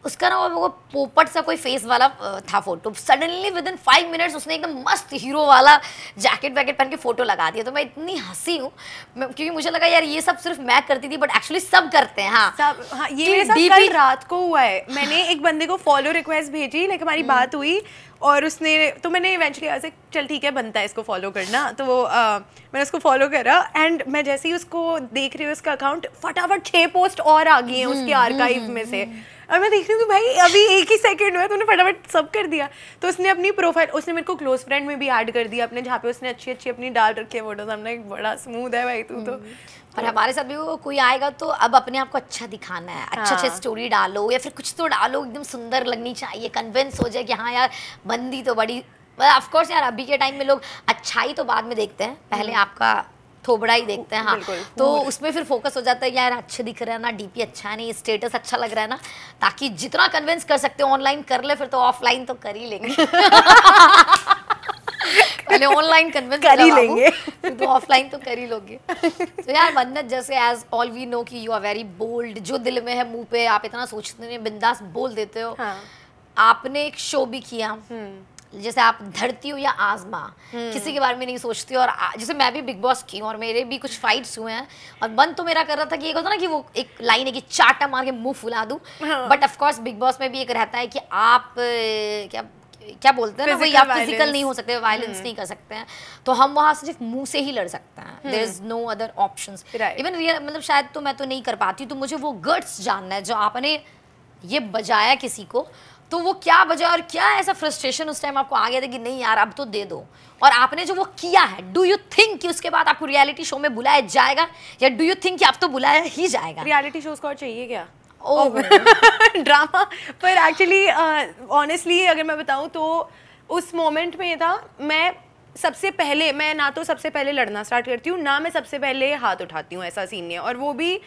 उसका ना वो पोपट सा कोई फेस वाला था photo, suddenly with in 5 minutes उसने एकदम मस्त हीरो वाला जैकेट वैकेट पहन के फोटो लगा दिया। तो मैं इतनी हंसी हूँ क्योंकि मुझे लगा यार ये सब सिर्फ मैं करती थी, बट एक्चुअली सब करते हैं। हाँ ये मेरे साथ कल रात को हुआ है। मैंने एक बंदे को फॉलो रिक्वेस्ट भेजी, लाइक हमारी बात हुई और उसने, तो मैंने इवेंचुअली ऐसे चल ठीक है बनता है इसको फॉलो करना, तो वो मैंने उसको फॉलो करा एंड मैं जैसे ही उसको देख रही हूँ उसका अकाउंट फटाफट 6 पोस्ट और आ गई हैं उसके आर्काइव में से, और मैं देख रही हूँ कि भाई अभी एक ही सेकंड में तूने फटाफट सब कर दिया। तो उसने अपनी प्रोफाइल, उसने मेरे को क्लोज फ्रेंड में भी ऐड कर दिया अपने, जहाँ पे उसने अच्छी अच्छी अपनी डाल रखी है फोटोज। हमने बड़ा स्मूथ है भाई तू तो। और हमारे साथ भी वो कोई आएगा तो अब अपने आप को अच्छा दिखाना है, अच्छे स्टोरी डालो या फिर कुछ तो डालो, एकदम सुंदर लगनी चाहिए, कन्विंस हो जाए कि हाँ यार बंदी तो बड़ी। ऑफ कोर्स यार अभी के टाइम में लोग अच्छाई तो बाद में देखते हैं, पहले आपका थोबड़ा ही देखते हैं। हाँ तो उसमें फिर फोकस हो जाता है यार अच्छे दिख रहा है ना, डीपी अच्छा है नहीं, स्टेटस अच्छा लग रहा है ना, ताकि जितना कन्विंस कर सकते हो ऑनलाइन कर ले, फिर तो ऑफलाइन तो कर ही लेंगे। पहले ऑनलाइन कन्विंस कर ही लेंगे तो ऑफलाइन तो कर ही लोगे। तो यार मन्नत, जैसे एज ऑल वी नो कि यू आर वेरी बोल्ड, जो दिल में है मुंह पे आप इतना सोचते नहीं, बिंदास बोल देते हो। आपने एक शो भी किया जैसे आप धरती हो या आजमा, किसी के बारे में नहीं सोचती, और जैसे मैं भी बिग बॉस की हूँ और मेरे भी कुछ फाइट्स हुए हैं, और मन तो मेरा कर रहा था कि एक होता ना कि वो एक लाइन है कि चाटा मार के मुंह फुला दूं, but of course big boss में भी एक रहता है कि आप क्या बोलते हैं ना, वही आप फिजिकल नहीं हो सकते, वायलेंस नहीं कर सकते हैं, तो हम वहां से सिर्फ मुंह से ही लड़ सकते हैं, there is no other options. Even real, मतलब शायद तो मैं तो नहीं कर पाती, तो मुझे वो गट्स जानना है जो आपने ये बजाया किसी को, तो वो क्या बजा और क्या ऐसा फ्रस्ट्रेशन उस टाइम आपको आ गया था कि नहीं यार अब तो दे दो, और आपने जो वो किया है, डू यू थिंक कि उसके बाद आपको रियलिटी शो में बुलाया जाएगा, या डू यू थिंक कि अब तो बुलाया ही जाएगा? रियलिटी शोज को और चाहिए क्या? ड्रामा। पर एक्चुअली ऑनेस्टली अगर मैं बताऊं तो उस मोमेंट में ये था, मैं सबसे पहले मैं ना तो सबसे पहले लड़ना स्टार्ट करती हूँ ना मैं सबसे पहले हाथ उठाती हूँ, ऐसा सीन नहीं है। और वो भी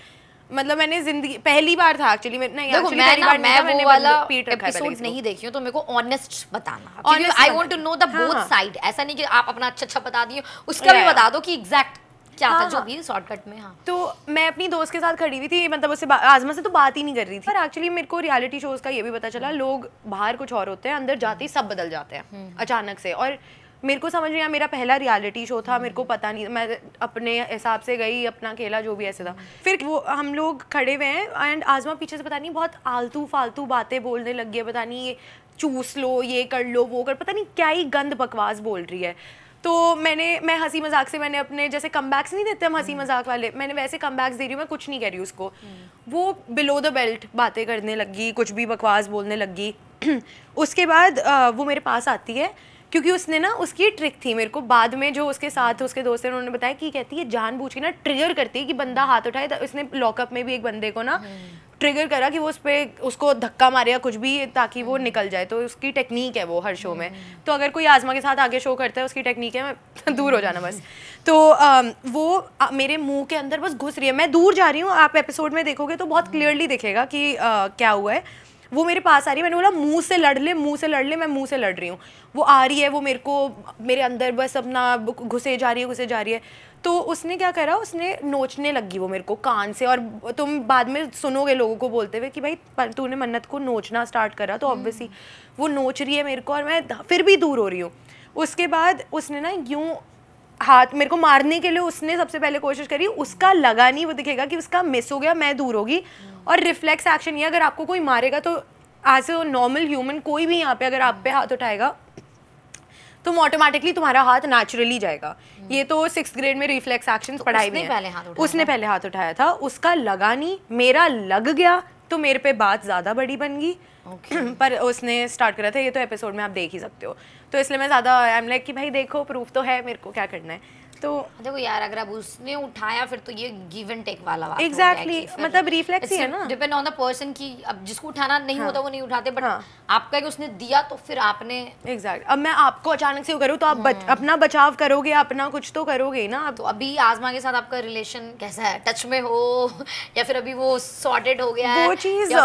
मतलब मैंने जिंदगी पहली बार था एक्चुअली, नहीं देखो एक्चुअली पहली बार मैं वो वाला एपिसोड नहीं नहीं देखी हूँ तो मेरे को ऑनेस्ट बताना, I want to know the both side. ऐसा नहीं कि आप अपना अच्छा बता दिए, उसका भी बता दो कि एग्जैक्ट क्या था जो भी शॉर्टकट में। हाँ, तो मैं अपनी दोस्त के साथ खड़ी हुई थी, मतलब उससे आज़मा से तो बात ही नहीं कर रही थी। पर एक्चुअली मेरे को रियलिटी शोज का ये भी पता चला, लोग बाहर कुछ और होते हैं, अंदर जाते ही सब बदल जाते हैं अचानक से। और मेरे को समझ नहीं आया, मेरा पहला रियलिटी शो था, मेरे को पता नहीं, मैं अपने हिसाब से गई, अपना खेला जो भी ऐसे था। फिर वो हम लोग खड़े हुए हैं एंड आज़मा पीछे से पता नहीं बहुत आलतू फालतू बातें बोलने लग गई, पता नहीं ये चूस लो, ये कर लो, वो कर, पता नहीं क्या ही गंद बकवास बोल रही है। तो मैं हंसी मजाक से मैंने अपने जैसे कमबैक्स नहीं देते हम हंसी मजाक वाले, मैंने वैसे कमबैक्स दे रही हूँ, मैं कुछ नहीं कह रही हूँ उसको। वो बिलो द बेल्ट बातें करने लगी, कुछ भी बकवास बोलने लगी। उसके बाद वो मेरे पास आती है, क्योंकि उसने ना, उसकी ट्रिक थी, मेरे को बाद में जो उसके साथ उसके दोस्त थे उन्होंने बताया कि कहती है जानबूझ के ना ट्रिगर करती है कि बंदा हाथ उठाए। तो उसने लॉकअप में भी एक बंदे को ना ट्रिगर करा कि वो उस पर उसको धक्का मारे या कुछ भी ताकि वो निकल जाए। तो उसकी टेक्निक है वो हर शो में। तो अगर कोई आज़मा के साथ आगे शो करता है उसकी टेक्निक है मैं दूर हो जाना बस। तो वो मेरे मुंह के अंदर बस घुस रही है, मैं दूर जा रही हूँ, आप एपिसोड में देखोगे तो बहुत क्लियरली दिखेगा कि क्या हुआ है। वो मेरे पास आ रही है, मैंने बोला मुंह से लड़ ले, मुंह से लड़ ले, मैं मुंह से लड़ रही हूँ। वो आ रही है, वो मेरे को मेरे अंदर बस अपना घुसे जा रही है। तो उसने क्या करा, उसने नोचने लगी वो मेरे को कान से। और तुम बाद में सुनोगे लोगों को बोलते हुए कि भाई तूने मन्नत को नोचना स्टार्ट करा, तो ऑब्वियसली वो नोच रही है मेरे को और मैं फिर भी दूर हो रही हूँ। उसके बाद उसने ना यूँ हाथ मेरे को मारने के लिए उसने सबसे पहले कोशिश करी, उसका लगा नहीं, वो दिखेगा कि उसका मिस हो गया, मैं दूर होगी। और रिफ्लेक्स एक्शन ये, अगर आपको कोई मारेगा तो एज ए नॉर्मल ह्यूमन कोई भी यहाँ पे अगर आप पे हाथ उठाएगा तो ऑटोमेटिकली तुम्हारा हाथ नेचुरली जाएगा। ये तो 6th ग्रेड में रिफ्लेक्स एक्शन पढ़ाई में उसने पहले हाथ उठाया था, उसका लगा नहीं, मेरा लग गया, तो मेरे पे बात ज़्यादा बड़ी बन गई। पर उसने स्टार्ट करा था, ये तो एपिसोड में आप देख ही सकते हो। तो इसलिए मैं ज़्यादा आई एम लाइक कि भाई देखो प्रूफ तो है, मेरे को क्या करना है। तो देखो यार, अगर अब उसने उठाया फिर तो ये गिव एंड टेक वाला बात एग्जैक्टली मतलब रिफ्लेक्स ही है ना, डिपेंड ऑन द पर्सन की। अब जिसको उठाना नहीं होता वो नहीं उठाते, बट आपका कि उसने दिया तो फिर आपने एग्जैक्ट। अब मैं आपको अचानक से करूँ तो आप अपना बचाव करोगे, अपना कुछ तो करोगे ना। तो अभी आज़मा के साथ आपका रिलेशन कैसा है, टच में हो या फिर अभी वो सॉर्टेड हो गया है? वो चीज़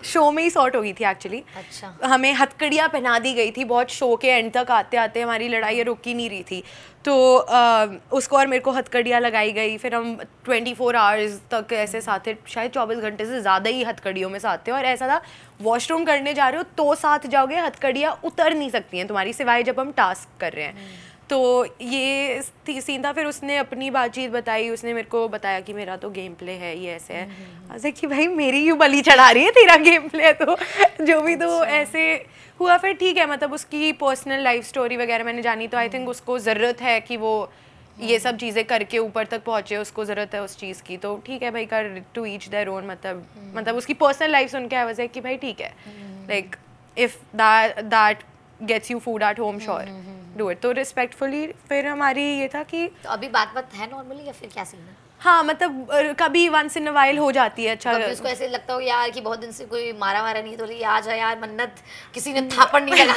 शो में ही सॉर्ट हो गई थी एक्चुअली। अच्छा, हमें हथकड़ियाँ पहना दी गई थी, बहुत शो के एंड तक आते आते हमारी लड़ाई रुक ही नहीं रही थी। तो उसको और मेरे को हथकड़ियाँ लगाई गई, फिर हम 24 आवर्स तक ऐसे साथ थे, शायद 24 घंटे से ज़्यादा ही हथकड़ियों में साथ थे। और ऐसा था, वॉशरूम करने जा रहे हो तो साथ जाओगे, हथकड़ियाँ उतर नहीं सकती हैं तुम्हारी, सिवाय जब हम टास्क कर रहे हैं। तो ये सीन था। फिर उसने अपनी बातचीत बताई, उसने मेरे को बताया कि मेरा तो गेम प्ले है, ये ऐसे है। ऐसे कि भाई मेरी क्यों बलि चढ़ा रही है, तेरा गेम प्ले तो जो भी तो ऐसे हुआ। फिर ठीक है, मतलब उसकी पर्सनल लाइफ स्टोरी वगैरह मैंने जानी, तो आई थिंक उसको ज़रूरत है कि वो ये सब चीज़ें करके ऊपर तक पहुँचे, उसको ज़रूरत है उस चीज़ की। तो ठीक है भाई, कर टू ईच देयर ओन। मतलब उसकी पर्सनल लाइफ सुन के आवाज़ है कि भाई ठीक है, like if that gets you food at home, sure do it. तो रिस्पेक्टफुली फिर हमारी ये था कि तो अभी बात है नॉर्मली या फिर क्या सीन है? हाँ, मतलब कभी वंस इन अ वाइल हो जाती है। अच्छा, कभी उसको ऐसे लगता हो यार कि बहुत दिन से कोई मारा नहीं, तो आ जा यार मन्नत, किसी ने थापड़ नहीं लगा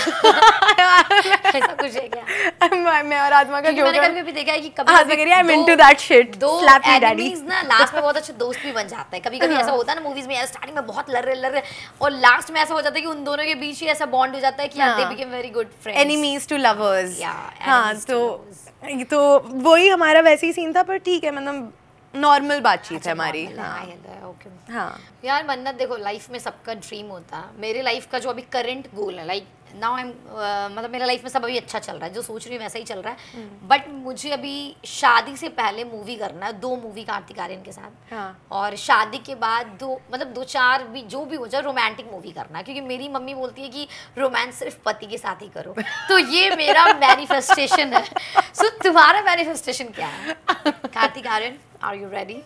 ऐसा कुछ है क्या? मैं और आज़मा का जोक, मैंने कभी देखा है कि कभी I am into that shit, दो स्लैप मी डैडी ना लास्ट में बहुत अच्छे दोस्त भी बन जाते हैं। कभी ऐसा होता है ना मूवीज में, यार स्टार्टिंग में बहुत लड़ रहे और लास्ट में ऐसा हो जाता है कि उन दोनों के बीच ही ऐसा बॉन्ड हो जाता है कि they became very good friends, enemies to lovers. हाँ, तो वही हमारा वैसे ही सीन था। पर ठीक है, मतलब नॉर्मल बातचीत है हमारी। हाँ यार मन्नत, देखो लाइफ में सबका ड्रीम होता है। मेरे लाइफ का जो अभी करंट गोल है, लाइक नाउ आई एम, मतलब मेरा लाइफ में सब अभी अच्छा चल रहा है, जो सोच रही हूँ वैसा ही चल रहा है। बट मुझे अभी शादी से पहले मूवी करना है, 2 मूवी कार्तिक आर्यन के साथ। हाँ। और शादी के बाद 2-4 भी जो भी हो जाए रोमांटिक मूवी करना है, क्योंकि मेरी मम्मी बोलती है कि रोमांस सिर्फ पति के साथ ही करो। तो ये मेरा मैनिफेस्टेशन है। सो तुम्हारा मैनिफेस्टेशन क्या है Kartik Aaryan? Are you ready?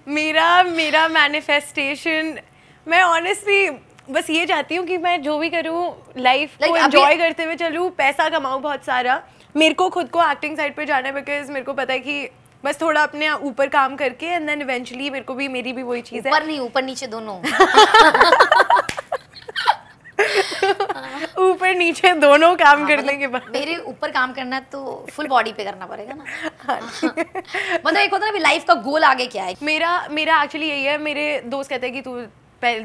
मेरा मैनिफेस्टेशन, मैं ऑनेस्टली बस ये चाहती हूँ कि मैं जो भी करूँ लाइफ को एंजॉय करते हुए चलूँ, पैसा कमाऊँ बहुत सारा। मेरे को खुद को एक्टिंग साइड पे जाना है, बिकॉज मेरे को पता है कि बस थोड़ा अपने ऊपर काम करके एंड देन इवेंचुअली मेरे को भी, मेरी भी वही चीज़ है, ऊपर नीचे दोनों। ऊपर ऊपर नीचे दोनों काम करने के बाद मेरे ऊपर काम करना है तो फुल बॉडी पे करना पड़ेगा ना। मतलब एक होता है ना लाइफ का गोल आगे क्या है। मेरा एक्चुअली यही है, मेरे दोस्त कहते हैं कि तू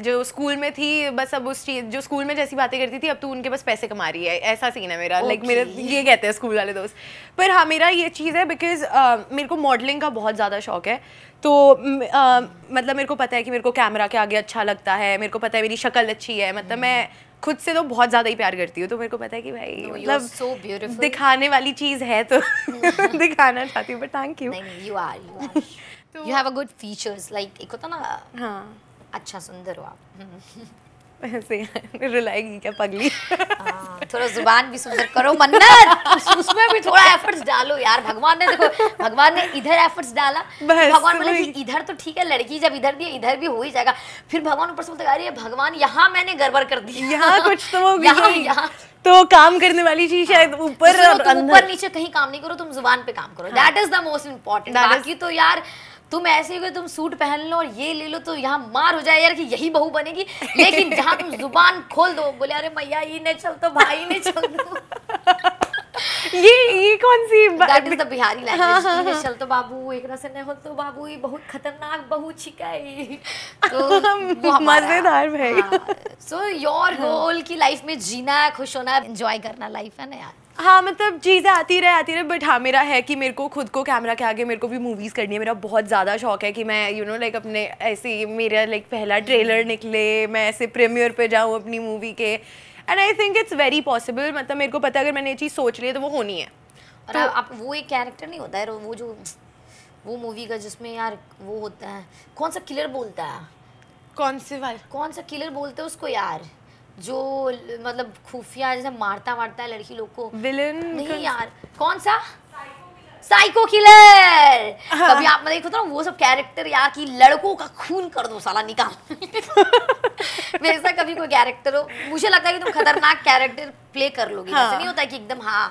जो स्कूल में थी बस अब उस चीज जो स्कूल में जैसी बातें करती थी अब तू उनके बस पैसे कमा रही है, ऐसा सीन है मेरा। लाइक मेरे ये कहते हैं स्कूल वाले दोस्त। पर हाँ मेरा ये चीज़ है बिकॉज मेरे को मॉडलिंग का बहुत ज़्यादा शौक है। तो मतलब मेरे को पता है कि मेरे को कैमरा के आगे अच्छा लगता है, मेरे को पता है मेरी शक्ल अच्छी है, मतलब मैं खुद से तो बहुत ज़्यादा ही प्यार करती हूँ। तो मेरे को पता है कि भाई मतलब दिखाने वाली चीज़ है तो दिखाना चाहती हूँ। But thank you. You have a good features, like एक होता ना। हाँ अच्छा सुंदर हो आप। ऐसे रुलाएगी क्या पगली? थोड़ा जुबान भी सुंदर करो मन्नत, उसमें भी थोड़ा एफर्ट्स डालो यार। भगवान ने देखो, भगवान ने इधर एफर्ट्स डाला, भगवान बोले कि इधर तो ठीक है, लड़की जब इधर दी इधर भी हो ही जाएगा। फिर भगवान ऊपर से बोलते अरे भगवान यहाँ मैंने गड़बड़ कर दी, यहाँ कुछ तो यहाँ तो काम करने वाली चीज शायद ऊपर और अंदर। ऊपर नीचे कहीं काम नहीं करो, तुम जुबान पे काम करो। That is the most important. बाकी तो यार तुम ऐसे ही तुम सूट पहन लो और ये ले लो तो यहाँ मार हो जाए यार कि यही बहू बनेगी। लेकिन जहाँ तुम जुबान खोल दो, बोले अरे मैया ये नहीं चल तो भाई नहीं चल दो। ये कौन see that is the Bihari language. ये नहीं चल तो बाबू, एक से नहीं हो तो बाबू, ये बहुत खतरनाक बहू छिकाई। तो वो मजेदार भाई। सो योर गोल की लाइफ में जीना है, खुश होना है, एंजॉय करना लाइफ है ना यार। हाँ मतलब चीज़ें आती रहे बट हाँ मेरा है कि मेरे को खुद को कैमरा के आगे मेरे को भी मूवीज़ करनी है। मेरा बहुत ज़्यादा शौक है कि मैं यू नो लाइक अपने ऐसे मेरा लाइक पहला ट्रेलर निकले, मैं ऐसे प्रीमियर पे जाऊँ अपनी मूवी के। And I think it's very possible. मतलब मेरे को पता है अगर मैंने ये चीज़ सोच ली है तो वो होनी है। और तो आप वो एक कैरेक्टर नहीं होता है वो जो वो मूवी का जिसमें यार वो होता है, कौन सा किलर बोलता है, कौन सा किलर बोलते हैं उसको यार, जो मतलब खुफिया जैसे मारता है लड़की लोग को। विलन नहीं यार, कौन सा? Psycho killer. कभी आप मतलब देखो ना वो सब कैरेक्टर यार कि लड़कों का खून कर दो साला निकाल। वैसा कभी कोई कैरेक्टर हो, मुझे लगता है कि तुम खतरनाक कैरेक्टर प्ले कर लोगी। ऐसा नहीं होता कि एकदम हाँ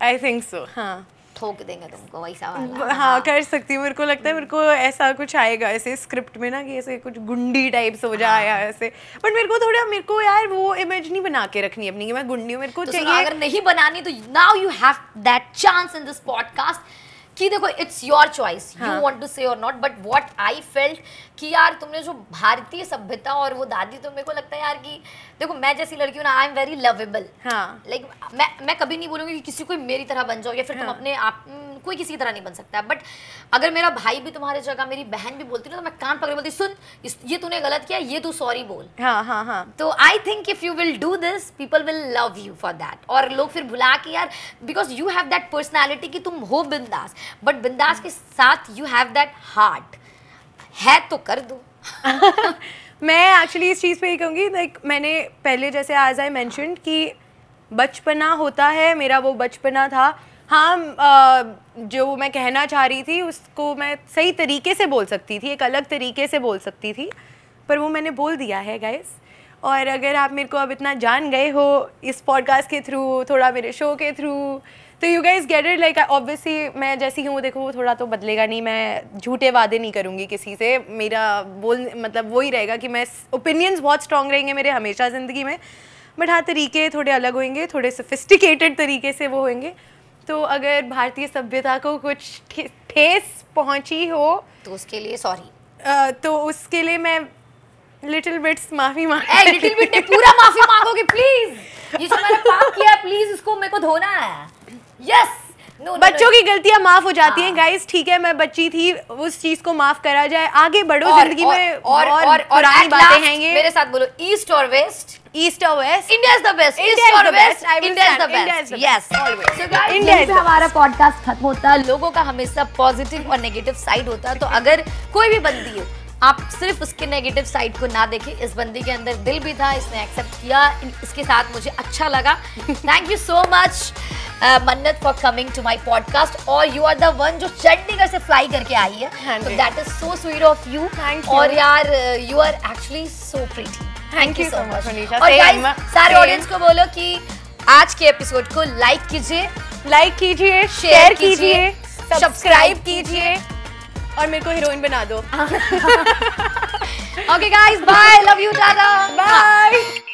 आई थिंक सो हाँ ठोक देंगे तुमको वैसा वाला। हाँ कर सकती हूँ। मेरे को लगता है मेरे को ऐसा कुछ आएगा ऐसे स्क्रिप्ट में ना कि ऐसे कुछ गुंडी टाइप्स हो जाए या ऐसे। बट मेरे को यार वो इमेज नहीं बना के रखनी अपनी कि मैं गुंडी हूँ। मेरे को चाहिए अगर नहीं बनानी तो now you have that chance in this podcast कि देखो it's your choice, you want to say और not. But what I felt कि यार तुमने जो भारतीय सभ्यता और वो दादी, तो मेरे को लगता है यार कि देखो मैं जैसी लड़की हूँ ना, I am very lovable. Like मैं कभी नहीं बोलूँगी कि किसी को मेरी तरह बन जाओ या फिर तुम अपने आप कोई किसी तरह नहीं बन सकता। बट अगर मेरा भाई भी तुम्हारे जगह, मेरी बहन भी बोलती ना तो मैं कान पकड़ बोलती सुन ये तूने गलत किया, ये तू सॉरी बोल। तो I think if you will do this people will love you for that. और लोग फिर भुला के यार because you have that personality कि तुम हो बिंदास, बट बिंदास के साथ यू हैव दैट हार्ट है तो कर दो। मैं एक्चुअली इस चीज़ पे ही कहूँगी लाइक मैंने पहले जैसे आज आई मेंशन्ड कि बचपना होता है, मेरा वो बचपना था। हाँ जो मैं कहना चाह रही थी उसको मैं सही तरीके से बोल सकती थी, एक अलग तरीके से बोल सकती थी, पर वो मैंने बोल दिया है गाइस। और अगर आप मेरे को अब इतना जान गए हो इस पॉडकास्ट के थ्रू, थोड़ा मेरे शो के थ्रू, तो you guys get it. Like obviously मैं जैसी हूँ देखो वो थोड़ा तो बदलेगा नहीं, मैं झूठे वादे नहीं करूँगी किसी से। मेरा बोल मतलब वही रहेगा कि मैं ओपिनियंस बहुत स्ट्रॉन्ग रहेंगे मेरे हमेशा ज़िंदगी में, बट हाँ तरीके थोड़े अलग होंगे, थोड़े सोफिस्टिकेटेड तरीके से वो होंगे। तो अगर भारतीय सभ्यता को कुछ ठेस पहुँची हो तो उसके लिए सॉरी। तो उसके लिए मैं लिटिल बिट्स माफ़ी लिटिल बिट नहीं, पूरा माफ़ी मांगोगे प्लीज़। ये जो मैंने पाप किया प्लीज़ इसको मेरे को धोना है। यस बच्चों की गलतियां माफ हो जाती हैं गाइस, ठीक है मैं बच्ची थी, उस चीज को माफ करा जाए, आगे बढ़ो जिंदगी में। और पुरानी बातें हैं ये। मेरे साथ बोलो ईस्ट और वेस्ट। ईस्ट और west, India is the best. East और west, India is the best. Yes always. So guys यहीं पे हमारा पॉडकास्ट खत्म होता है। लोगों का हमेशा पॉजिटिव और नेगेटिव साइड होता है, तो अगर कोई भी बंदी है आप सिर्फ उसके नेगेटिव साइड को ना देखें। इस बंदी के अंदर दिल भी था, इसने एक्सेप्ट किया, इसके साथ मुझे अच्छा लगा। Thank you so much Mannat for coming to my podcast. और यू आर द वन जो चंडीगढ़ से फ्लाई करके आई है, तो that is so sweet of you. और यार you are actually so pretty. Thank you so much Manisha. और गाइस सारे ऑडियंस को बोलो कि आज के एपिसोड को लाइक कीजिए, शेयर कीजिए, सब्सक्राइब कीजिए और मेरे को हीरोइन बना दो। Okay guys, bye, love you, tata, bye.